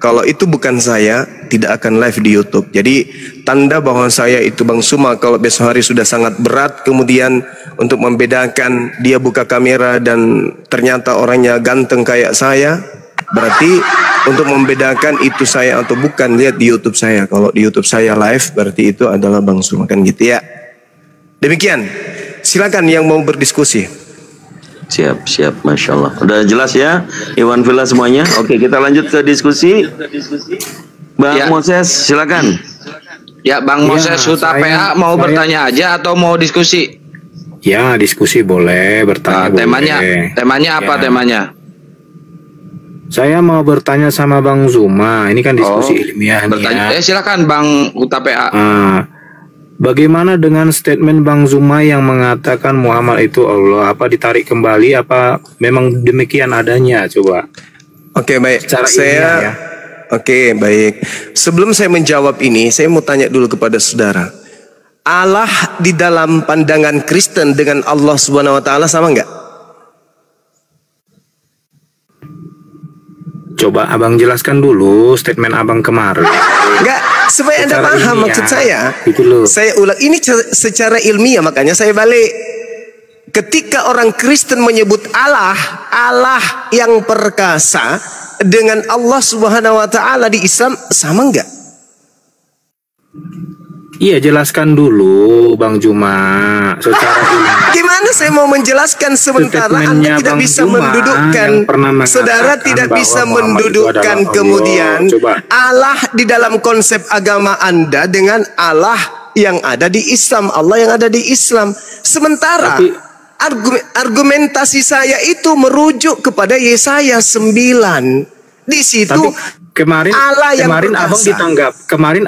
Kalau itu bukan saya, tidak akan live di YouTube. Jadi tanda bahwa saya itu Bang Suma kalau besok hari sudah sangat berat, kemudian untuk membedakan dia buka kamera dan ternyata orangnya ganteng kayak saya, berarti untuk membedakan itu saya atau bukan, lihat di YouTube saya. Kalau di YouTube saya live, berarti itu adalah Bang Suma, kan gitu ya. Demikian, silakan yang mau berdiskusi. Siap, Masya Allah. Udah jelas ya, Iwan Villa semuanya. Oke, kita lanjut ke diskusi. Bang Moses, silakan. Ya, Bang Moses Huta PA mau bertanya aja atau mau diskusi? Ya, diskusi boleh, bertanya boleh. Temanya apa temanya? Saya mau bertanya sama Bang Zuma. Ini kan diskusi ilmiah nih ya. Silakan Bang Huta PA. Bagaimana dengan statement Bang Zuma yang mengatakan Muhammad itu Allah? Apa ditarik kembali? Apa memang demikian adanya? Coba. Oke, baik. Secara Saya Oke, baik. Sebelum saya menjawab ini, saya mau tanya dulu kepada saudara. Allah di dalam pandangan Kristen dengan Allah Subhanahu wa taala sama enggak? Coba Abang jelaskan dulu statement Abang kemarin. Enggak, supaya Anda paham maksud saya. Itu loh. Saya ulang ini secara ilmiah, makanya saya balik. Ketika orang Kristen menyebut Allah, Allah yang perkasa dengan Allah Subhanahu wa taala di Islam sama enggak? Iya, jelaskan dulu Bang Juma secara Gimana saya mau menjelaskan sementara Anda tidak bisa mendudukkan, saudara tidak bisa mendudukkan kemudian Allah di dalam konsep agama Anda dengan Allah yang ada di Islam, Allah yang ada di Islam. Sementara argumentasi saya itu merujuk kepada Yesaya 9. Di situ kemarin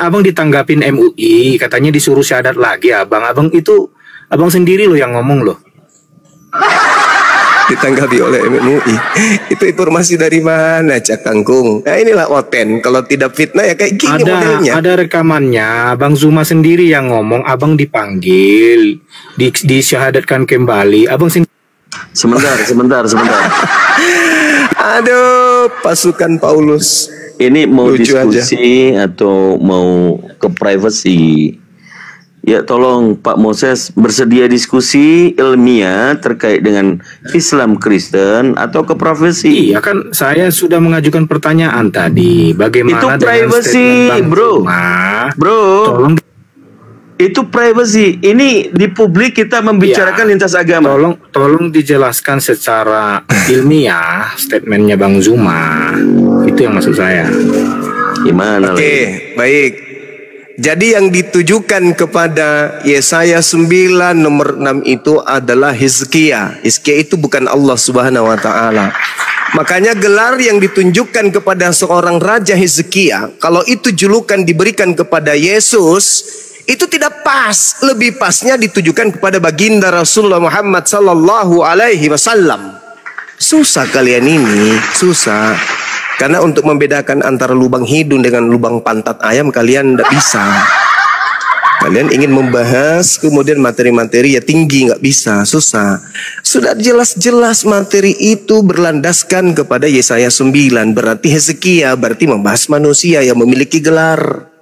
abang ditanggapin MUI, katanya disuruh syahadat lagi. Abang itu abang sendiri loh yang ngomong loh. Ditanggapi oleh MUI. Itu informasi dari mana, Cak Kangkung? Nah, inilah Oten. Kalau tidak fitnah ya kayak gini modelnya. Ada rekamannya, Bang Zuma sendiri yang ngomong. Abang dipanggil, disyahadatkan kembali. Abang sendiri. Sebentar. Aduh, pasukan Paulus. Ini mau Lucu diskusi aja. Atau mau ke privacy? Ya, tolong Pak Moses bersedia diskusi ilmiah terkait dengan Islam Kristen atau ke privacy? Iya kan, saya sudah mengajukan pertanyaan tadi. Bagaimana itu privacy, bro? Tolong. Itu privacy. Ini di publik kita membicarakan lintas agama. Tolong dijelaskan secara ilmiah statementnya Bang Zuma. Itu yang maksud saya. Gimana? Oke, baik. Jadi yang ditujukan kepada Yesaya 9 nomor 6 itu adalah Hizkia. Hizkia itu bukan Allah Subhanahu wa taala. Makanya gelar yang ditunjukkan kepada seorang raja Hizkia, kalau itu julukan diberikan kepada Yesus, itu tidak pas. Lebih pasnya ditujukan kepada baginda Rasulullah Muhammad sallallahu alaihi wasallam. Susah kalian ini, susah. Karena untuk membedakan antara lubang hidung dengan lubang pantat ayam kalian tidak bisa. Kalian ingin membahas kemudian materi-materi ya tinggi, nggak bisa, susah. Sudah jelas-jelas materi itu berlandaskan kepada Yesaya 9. Berarti Hizkia, berarti membahas manusia yang memiliki gelar.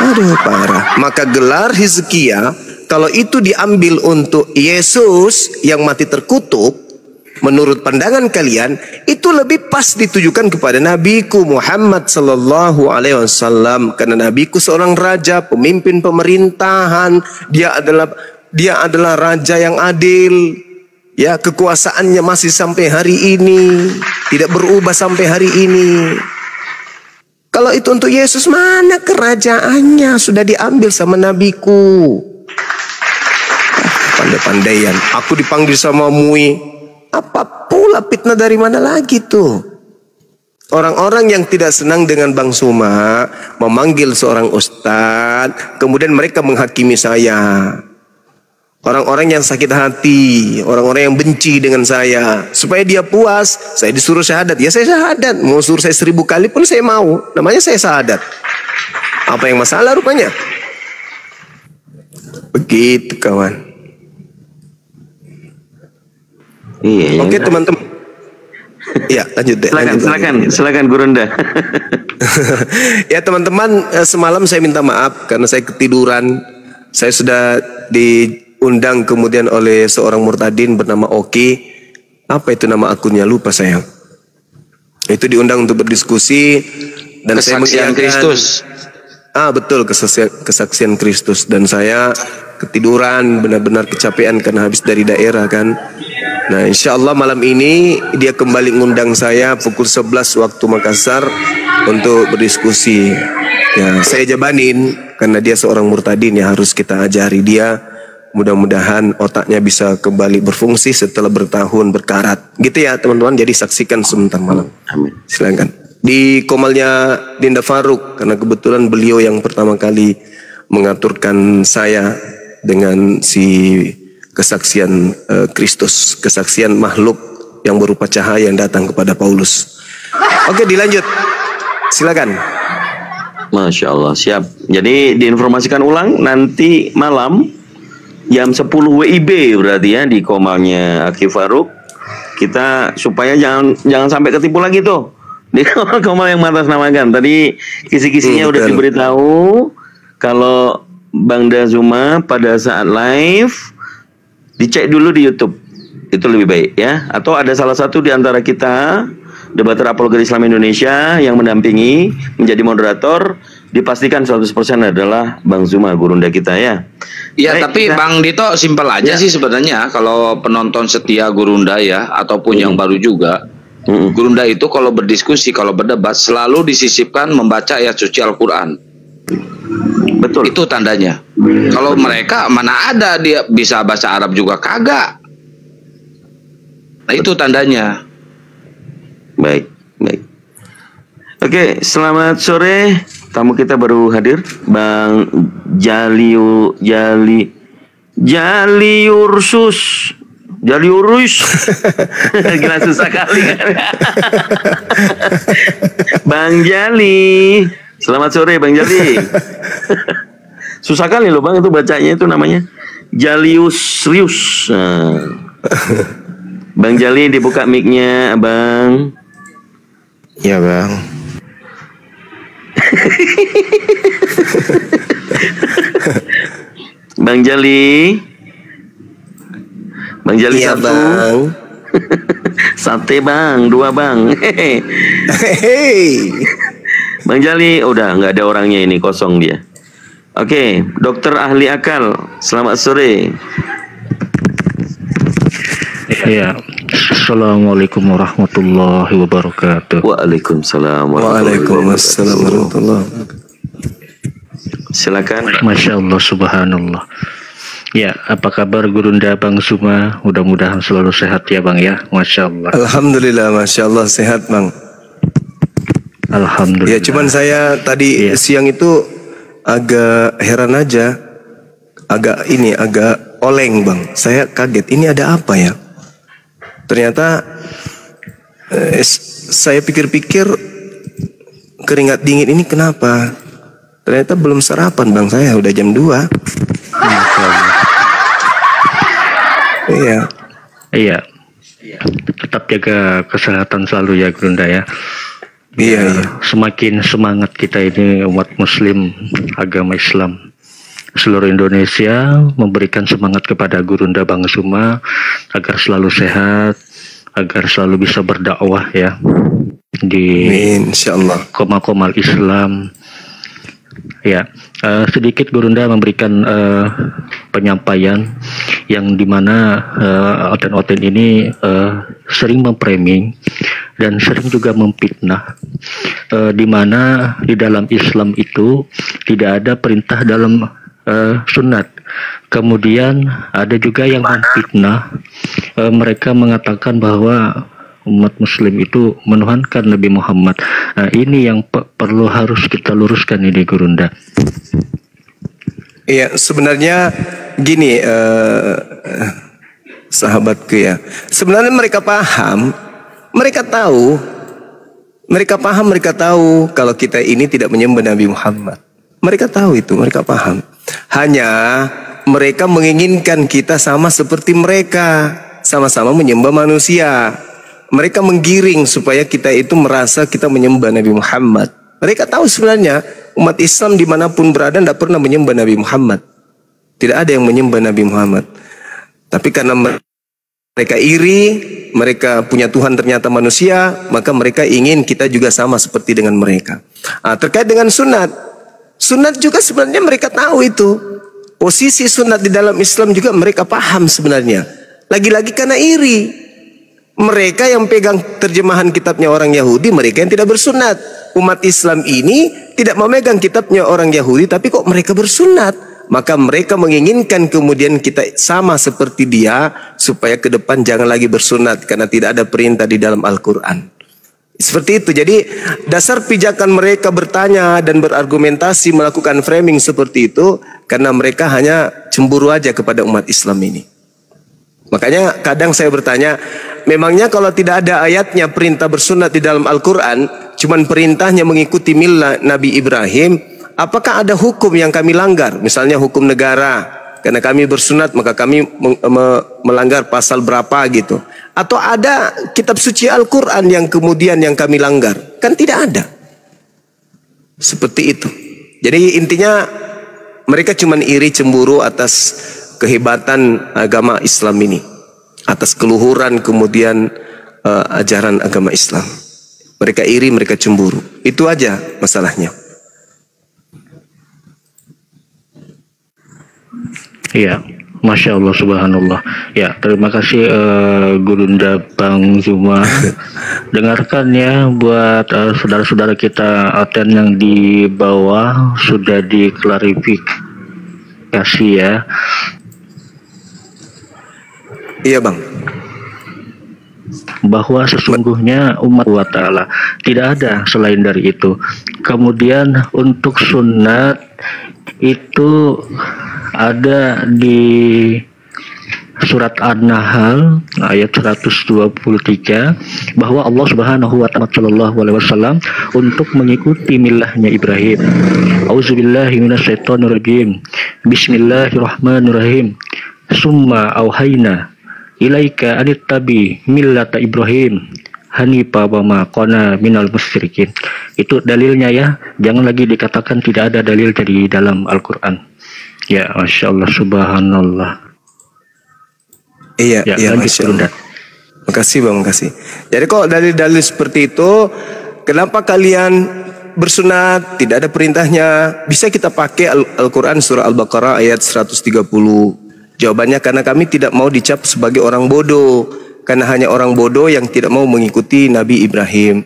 Aduh, parah. Maka gelar Hizkia, kalau itu diambil untuk Yesus yang mati terkutuk, menurut pandangan kalian, itu lebih pas ditujukan kepada nabiku Muhammad sallallahu alaihi wasallam, karena nabiku seorang raja, pemimpin pemerintahan, dia adalah raja yang adil. Ya, kekuasaannya masih sampai hari ini, tidak berubah sampai hari ini. Kalau itu untuk Yesus, mana kerajaannya? Sudah diambil sama nabiku. Pandai-pandaian. Aku dipanggil sama MUI. Apa pula fitnah dari mana lagi tuh? Orang-orang yang tidak senang dengan Bang Suma memanggil seorang ustadz, kemudian mereka menghakimi saya. Orang-orang yang sakit hati, orang-orang yang benci dengan saya, supaya dia puas, saya disuruh syahadat. Ya saya syahadat, mau suruh saya 1000 kali pun saya mau. Namanya saya syahadat. Apa yang masalah rupanya? Begitu kawan. Iya. Oke teman-teman. Ya, lanjut deh. Silakan Gurunda. Ya teman-teman, semalam saya minta maaf karena saya ketiduran. Saya sudah diundang kemudian oleh seorang murtadin bernama Oki. Apa itu nama akunnya? Lupa saya. Itu diundang untuk berdiskusi dan saya mengiyakan Kristus. Betul, kesaksian Kristus. Dan saya ketiduran, benar-benar kecapean karena habis dari daerah kan. Nah, insya Allah malam ini dia kembali ngundang saya pukul 11 waktu Makassar untuk berdiskusi. Ya, saya jabanin karena dia seorang murtadin ya, harus kita ajari dia. Mudah-mudahan otaknya bisa kembali berfungsi setelah bertahun berkarat. Gitu ya teman-teman, jadi saksikan sebentar malam. Amin. Silakan. Di komalnya Dinda Faruk, karena kebetulan beliau yang pertama kali mengaturkan saya dengan si kesaksian Kristus, kesaksian makhluk yang berupa cahaya yang datang kepada Paulus. Oke, dilanjut. Silakan. Masya Allah, siap. Jadi diinformasikan ulang nanti malam jam 10 WIB berarti ya di komalnya Aki Faruk. Kita supaya jangan sampai ketipu lagi tuh di komal yang mengatasnamakan. Tadi kisi-kisinya udah diberitahu kalau Bang Dazuma pada saat live dicek dulu di YouTube, itu lebih baik ya. Atau ada salah satu di antara kita debater apologet Islam Indonesia yang mendampingi menjadi moderator, dipastikan 100% adalah Bang Zuma, Gurunda kita ya. Iya, tapi Bang Dito simpel aja sih sebenarnya kalau penonton setia Gurunda ya, ataupun yang baru juga. Gurunda itu kalau berdiskusi, kalau berdebat selalu disisipkan membaca ayat suci Al-Quran. Betul. Itu tandanya. Kalau mereka mana ada dia bisa bahasa Arab juga kagak. Nah, itu tandanya. Baik. Oke, selamat sore. Tamu kita baru hadir, Bang Jaliurus. Gila susah kali kan. Bang Jali. Selamat sore Bang Jali. Susah kali loh Bang itu bacanya, itu namanya Jalius Rius. Bang Jali dibuka mic-nya Bang. Ya Bang. Bang Jali. Bang Jali ya, satu. Bang. Sate Bang, 2 Bang. Hey. Bang Jali, udah nggak ada orangnya ini, kosong dia. Oke, Dokter Ahli Akal, selamat sore. Ya, Assalamualaikum warahmatullahi wabarakatuh. Waalaikumsalam warahmatullahi wabarakatuh. Silakan. Masya Allah, subhanallah. Ya, apa kabar Gurunda Bang Zuma? Mudah-mudahan selalu sehat ya Bang ya. Masya Allah. Alhamdulillah, Masya Allah sehat Bang. Alhamdulillah. Ya, cuman saya tadi siang itu agak heran aja, agak oleng Bang. Saya kaget, ini ada apa ya? Ternyata saya pikir-pikir keringat dingin ini kenapa? Ternyata belum sarapan Bang, saya udah jam 2. Iya. Tetap jaga kesehatan selalu ya Gurunda ya. Iya. Semakin semangat kita ini umat muslim agama Islam seluruh Indonesia memberikan semangat kepada Gurunda Bang Zuma agar selalu sehat, agar selalu bisa berdakwah ya di insyaallah komal-komal Islam. Ya, sedikit Gurunda memberikan penyampaian yang dimana oten-oten ini sering memframing dan sering juga memfitnah, dimana di dalam Islam itu tidak ada perintah dalam sunat. Kemudian ada juga yang memfitnah, mereka mengatakan bahwa umat muslim itu menuhankan Nabi Muhammad. Nah, ini yang perlu harus kita luruskan ini Gurunda. Iya, sebenarnya gini sahabatku ya. Sebenarnya mereka paham, mereka tahu kalau kita ini tidak menyembah Nabi Muhammad. Mereka tahu itu, mereka paham. Hanya mereka menginginkan kita sama seperti mereka, sama-sama menyembah manusia. Mereka menggiring supaya kita itu merasa kita menyembah Nabi Muhammad. Mereka tahu sebenarnya umat Islam dimanapun berada tidak pernah menyembah Nabi Muhammad. Tidak ada yang menyembah Nabi Muhammad. Tapi karena mereka iri, mereka punya Tuhan ternyata manusia, maka mereka ingin kita juga sama seperti dengan mereka. Terkait dengan sunat, sunat juga sebenarnya mereka tahu itu. Posisi sunat di dalam Islam juga mereka paham sebenarnya. Lagi-lagi karena iri. Mereka yang pegang terjemahan kitabnya orang Yahudi, mereka yang tidak bersunat. Umat Islam ini tidak memegang kitabnya orang Yahudi, tapi kok mereka bersunat. Maka mereka menginginkan kemudian kita sama seperti dia, supaya ke depan jangan lagi bersunat, karena tidak ada perintah di dalam Al-Quran. Seperti itu. Jadi dasar pijakan mereka bertanya dan berargumentasi melakukan framing seperti itu, karena mereka hanya cemburu aja kepada umat Islam ini. Makanya kadang saya bertanya, memangnya kalau tidak ada ayatnya perintah bersunat di dalam Al-Quran, cuman perintahnya mengikuti milah Nabi Ibrahim, apakah ada hukum yang kami langgar? Misalnya hukum negara, karena kami bersunat maka kami melanggar pasal berapa gitu. Atau ada kitab suci Al-Quran yang kemudian yang kami langgar? Kan tidak ada. Seperti itu. Jadi intinya mereka cuman iri cemburu atas kehebatan agama Islam ini, atas keluhuran kemudian ajaran agama Islam. Mereka iri, mereka cemburu. Itu aja masalahnya. Iya, Masya Allah, Subhanallah. Ya, terima kasih Gurunda Bang Zuma. Dengarkan ya buat saudara-saudara kita Aten yang di bawah, sudah diklarifikasi ya. Iya Bang. Bahwa sesungguhnya umat wa ta'ala tidak ada selain dari itu. Kemudian untuk sunat itu ada di surat An-Nahl ayat 123 bahwa Allah Subhanahu wa ta'ala untuk mengikuti milahnya Ibrahim. Auzubillahi minasyaitonirrajim. Bismillahirrahmanirrahim. Summa auhayna ilaika anittabi millata Ibrahim hanifa wa ma kana minal musyrikin. Itu dalilnya ya, jangan lagi dikatakan tidak ada dalil dari dalam Al-Quran. Ya, Masya Allah, Subhanallah. Iya, iya, Masya Allah. Makasih Bang, makasih. Jadi kok dalil-dalil seperti itu, kenapa kalian bersunat, tidak ada perintahnya? Bisa kita pakai Al-Quran surah Al-Baqarah ayat 130. Jawabannya karena kami tidak mau dicap sebagai orang bodoh, karena hanya orang bodoh yang tidak mau mengikuti Nabi Ibrahim.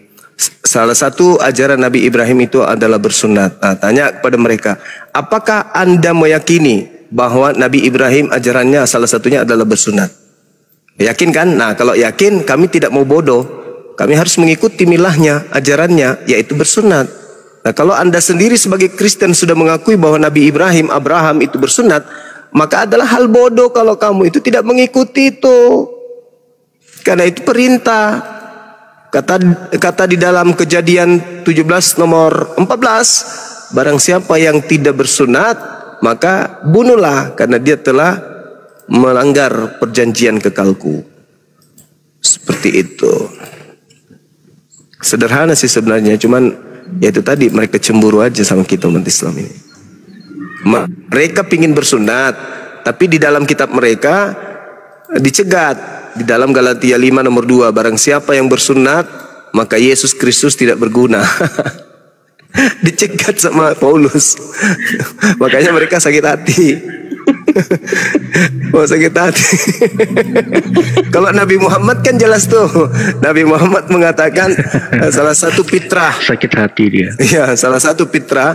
Salah satu ajaran Nabi Ibrahim itu adalah bersunat. Tanya kepada mereka, apakah Anda meyakini bahwa Nabi Ibrahim ajarannya salah satunya adalah bersunat? Yakin kan? Nah, kalau yakin, kami tidak mau bodoh. Kami harus mengikuti milahnya, ajarannya, yaitu bersunat. Nah, kalau Anda sendiri sebagai Kristen sudah mengakui bahwa Nabi Ibrahim, Abraham itu bersunat, maka adalah hal bodoh kalau kamu itu tidak mengikuti itu. Karena itu perintah. Kata di dalam Kejadian 17 nomor 14, barang siapa yang tidak bersunat, maka bunuhlah, karena dia telah melanggar perjanjian kekalku. Seperti itu. Sederhana sih sebenarnya, cuman ya itu tadi, mereka cemburu aja sama kita umat Islam ini. Mereka pingin bersunat, tapi di dalam kitab mereka dicegat. Di dalam Galatia 5 nomor 2, barang siapa yang bersunat, maka Yesus Kristus tidak berguna. Dicegat sama Paulus. Makanya mereka sakit hati. Oh, sakit hati. Kalau Nabi Muhammad kan jelas tuh. Nabi Muhammad mengatakan salah satu fitrah, sakit hati dia. Ya, salah satu fitrah,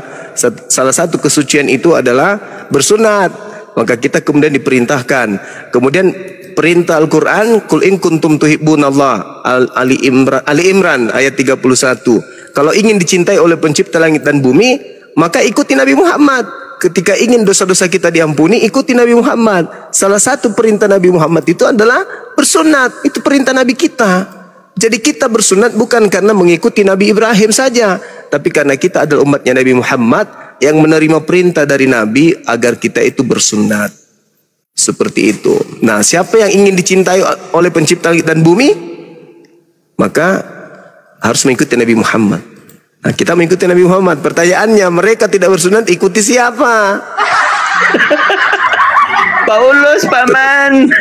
salah satu kesucian itu adalah bersunat. Maka kita kemudian diperintahkan. Kemudian perintah Al-Quran, Qul in kuntum tuhibbunallah, Ali Imran ayat 31. Kalau ingin dicintai oleh pencipta langit dan bumi, maka ikuti Nabi Muhammad. Ketika ingin dosa-dosa kita diampuni, ikuti Nabi Muhammad. Salah satu perintah Nabi Muhammad itu adalah bersunat. Itu perintah Nabi kita. Jadi kita bersunat bukan karena mengikuti Nabi Ibrahim saja, tapi karena kita adalah umatnya Nabi Muhammad yang menerima perintah dari Nabi agar kita itu bersunat. Seperti itu. Nah, siapa yang ingin dicintai oleh pencipta langit dan bumi? maka harus mengikuti Nabi Muhammad. Nah, kita mengikuti Nabi Muhammad. Pertanyaannya, mereka tidak bersunat, ikuti siapa? Paulus, paman.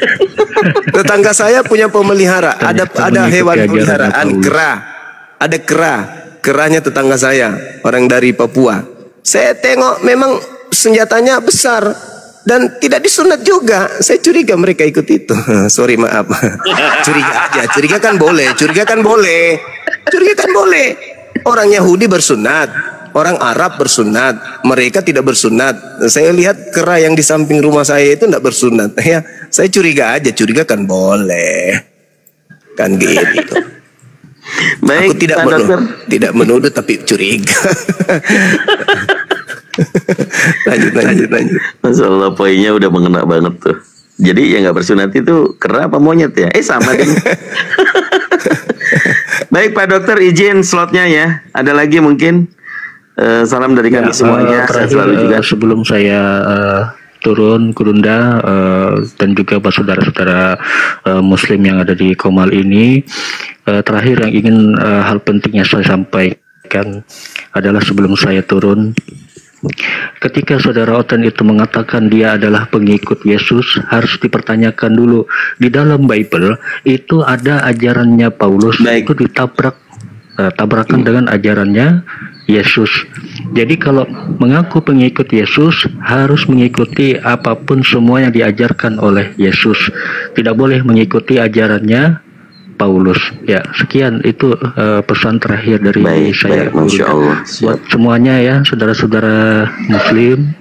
Tetangga saya punya pemelihara, ada hewan peliharaan kera. Ada kera, keranya tetangga saya, orang dari Papua. Saya tengok memang senjatanya besar dan tidak disunat juga. Saya curiga mereka ikut itu. Sorry, maaf. Curiga aja. Curiga kan boleh. Orang Yahudi bersunat, orang Arab bersunat, mereka tidak bersunat. Saya lihat kera yang di samping rumah saya itu tidak bersunat. Ya, saya curiga aja. Curiga kan boleh. Kan gitu. Baik, aku tidak menuduh tapi curiga. lanjut. Masalah poinnya udah mengena banget tuh. Jadi yang nggak bersunat itu kera apa monyet ya? Sama kan? Baik Pak Dokter, izin slotnya ya. Ada lagi mungkin salam dari kami semuanya. Terakhir, sebelum saya turun Gurunda dan juga buat saudara-saudara Muslim yang ada di Komal ini, terakhir yang ingin hal pentingnya saya sampaikan adalah sebelum saya turun, ketika saudara Oten itu mengatakan dia adalah pengikut Yesus, harus dipertanyakan dulu di dalam Bible itu ada ajarannya Paulus. Itu tabrakan dengan ajarannya Yesus. Jadi kalau mengaku pengikut Yesus harus mengikuti apapun semua yang diajarkan oleh Yesus, tidak boleh mengikuti ajarannya Paulus. Ya, sekian itu pesan terakhir dari saya. Masya Allah. Buat semuanya ya, saudara-saudara Muslim,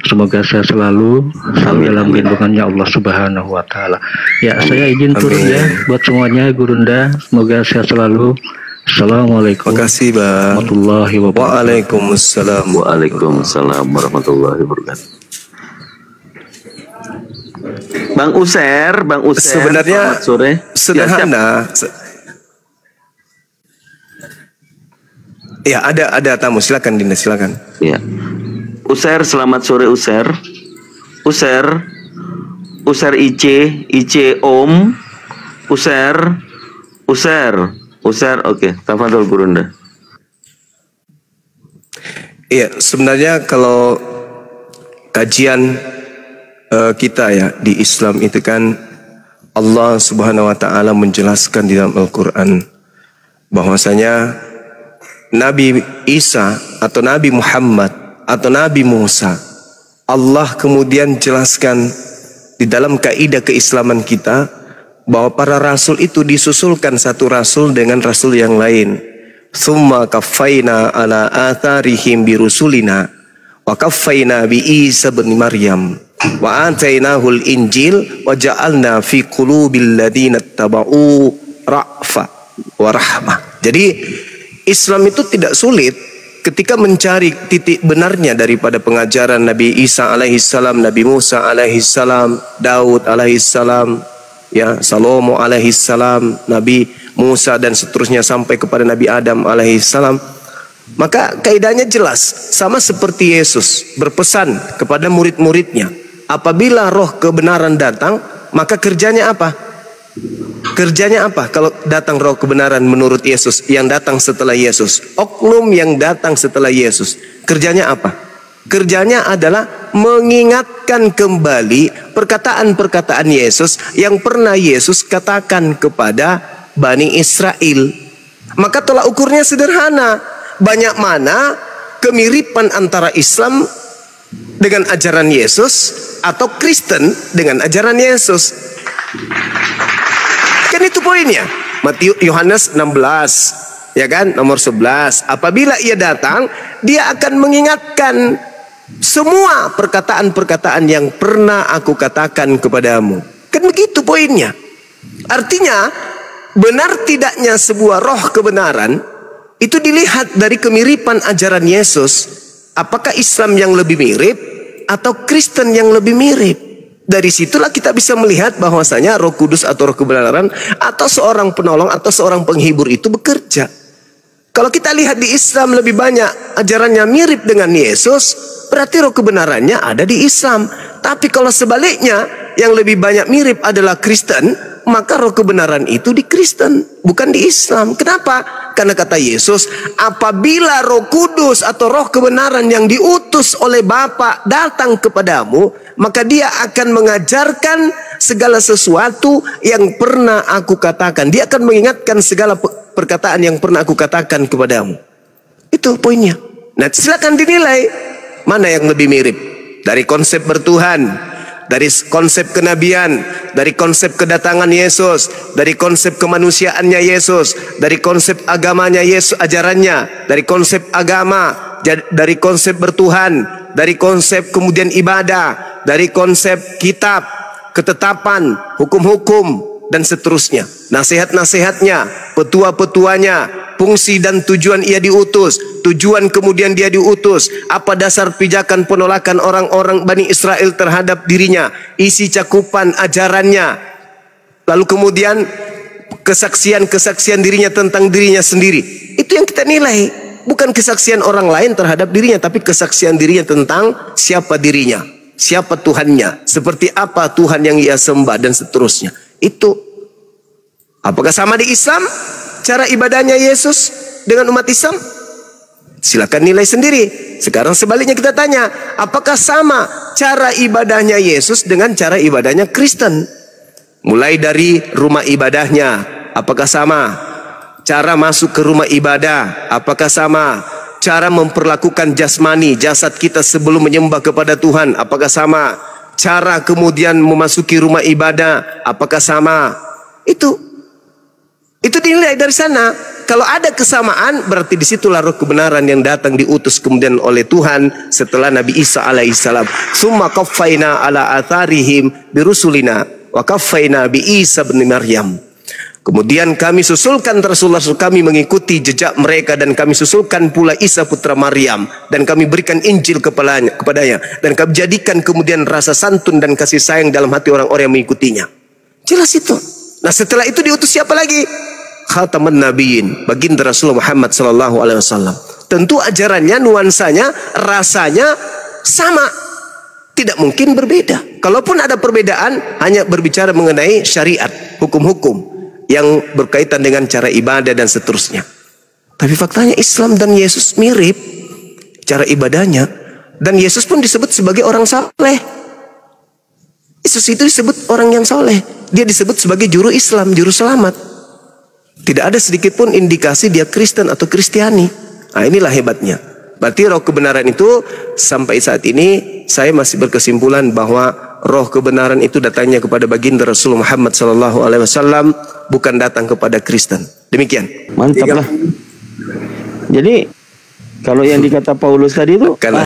semoga saya selalu dalam lindungannya Allah Subhanahu Wa Taala. Ya, saya izin turun ya, buat semuanya Gurunda, semoga saya selalu. Assalamualaikum warahmatullahi wabarakatuh. Waalaikumsalam warahmatullahi wabarakatuh. Bang User, sebenarnya sore. Sederhana. Ya, ada tamu. Silakan Dinda, silakan. Ya. User, selamat sore User. User IC Om. User, oke. Tafadhol Gurunda. Iya, sebenarnya kalau kajian kita ya di Islam itu kan Allah Subhanahu Wa Taala menjelaskan di dalam Al-Quran bahwasanya Nabi Isa atau Nabi Muhammad atau Nabi Musa, Allah kemudian jelaskan di dalam kaidah keislaman kita bahwa para rasul itu disusulkan satu rasul dengan rasul yang lain. Tsumma kaffaina ala atharihim birusulina wa kaffaina bi Isa bin Maryam wa atainahul injil wa ja'alna fi qulubil ladina tabau ra'fa wa rahmah. Jadi Islam itu tidak sulit ketika mencari titik benarnya daripada pengajaran Nabi Isa alaihissalam, Nabi Musa alaihissalam, Daud alaihissalam, ya, Salomo alaihissalam, Nabi Musa dan seterusnya sampai kepada Nabi Adam alaihissalam. Maka kaidahnya jelas, sama seperti Yesus berpesan kepada murid-muridnya, apabila roh kebenaran datang, maka kerjanya apa? Kerjanya apa kalau datang roh kebenaran menurut Yesus yang datang setelah Yesus? Oknum yang datang setelah Yesus, kerjanya apa? Kerjanya adalah mengingatkan kembali perkataan-perkataan Yesus yang pernah Yesus katakan kepada Bani Israel. Maka tolak ukurnya sederhana. Banyak mana kemiripan antara Islam dengan ajaran Yesus atau Kristen dengan ajaran Yesus. Kan itu poinnya. Yohanes 16, ya kan, nomor 11. Apabila ia datang, dia akan mengingatkan semua perkataan-perkataan yang pernah aku katakan kepadamu. Kan begitu poinnya. Artinya, benar tidaknya sebuah roh kebenaran itu dilihat dari kemiripan ajaran Yesus. Apakah Islam yang lebih mirip atau Kristen yang lebih mirip? Dari situlah kita bisa melihat bahwasanya Roh Kudus atau roh kebenaran atau seorang penolong atau seorang penghibur itu bekerja. Kalau kita lihat di Islam lebih banyak ajarannya mirip dengan Yesus, berarti roh kebenarannya ada di Islam. Tapi kalau sebaliknya yang lebih banyak mirip adalah Kristen, maka roh kebenaran itu di Kristen, bukan di Islam. Kenapa? Karena kata Yesus, apabila Roh Kudus atau roh kebenaran yang diutus oleh Bapa datang kepadamu, maka dia akan mengajarkan segala sesuatu yang pernah aku katakan. Dia akan mengingatkan segala perkataan yang pernah aku katakan kepadamu. Itu poinnya. Nah, silakan dinilai mana yang lebih mirip dari konsep bertuhan, dari konsep kenabian, dari konsep kedatangan Yesus, dari konsep kemanusiaannya Yesus, dari konsep agamanya Yesus, ajarannya, dari konsep agama, dari konsep bertuhan, dari konsep kemudian ibadah, dari konsep kitab, ketetapan, hukum-hukum, dan seterusnya. Nasihat-nasihatnya, petua-petuanya, fungsi dan tujuan ia diutus, tujuan kemudian dia diutus, apa dasar pijakan penolakan orang-orang Bani Israel terhadap dirinya, isi cakupan ajarannya, lalu kemudian kesaksian-kesaksian dirinya tentang dirinya sendiri. Itu yang kita nilai, bukan kesaksian orang lain terhadap dirinya, tapi kesaksian dirinya tentang siapa dirinya, siapa Tuhannya, seperti apa Tuhan yang ia sembah, dan seterusnya. Itu apakah sama di Islam cara ibadahnya Yesus dengan umat Islam? Silakan nilai sendiri. Sekarang sebaliknya kita tanya, apakah sama cara ibadahnya Yesus dengan cara ibadahnya Kristen? Mulai dari rumah ibadahnya, apakah sama? Cara masuk ke rumah ibadah, apakah sama? Cara memperlakukan jasmani, jasad kita sebelum menyembah kepada Tuhan, apakah sama? Cara kemudian memasuki rumah ibadah, apakah sama? Itu dinilai dari sana. Kalau ada kesamaan, berarti disitulah roh kebenaran yang datang diutus kemudian oleh Tuhan setelah Nabi Isa alaihissalam. Summa qaffayna ala atharihim birusulina wa qaffayna bi Isa bin Maryam. Kemudian kami susulkan Rasul kami mengikuti jejak mereka, dan kami susulkan pula Isa putra Maryam, dan kami berikan Injil kepadanya, dan kami jadikan kemudian rasa santun dan kasih sayang dalam hati orang-orang yang mengikutinya. Jelas itu. Nah, setelah itu diutus siapa lagi? Khataman Nabiyyin, baginda Rasulullah Muhammad sallallahu alaihi wasallam. Tentu ajarannya, nuansanya, rasanya sama. Tidak mungkin berbeda. Kalaupun ada perbedaan, hanya berbicara mengenai syariat, hukum-hukum yang berkaitan dengan cara ibadah dan seterusnya. Tapi faktanya Islam dan Yesus mirip cara ibadahnya, dan Yesus pun disebut sebagai orang saleh. Yesus itu disebut orang yang soleh. Dia disebut sebagai juru Islam, juru selamat. Tidak ada sedikit pun indikasi dia Kristen atau Kristiani. Nah, inilah hebatnya. Berarti roh kebenaran itu sampai saat ini saya masih berkesimpulan bahwa roh kebenaran itu datangnya kepada baginda Rasulullah Muhammad SAW, bukan datang kepada Kristen. Demikian. Mantap lah. Jadi kalau yang dikata Paulus tadi itu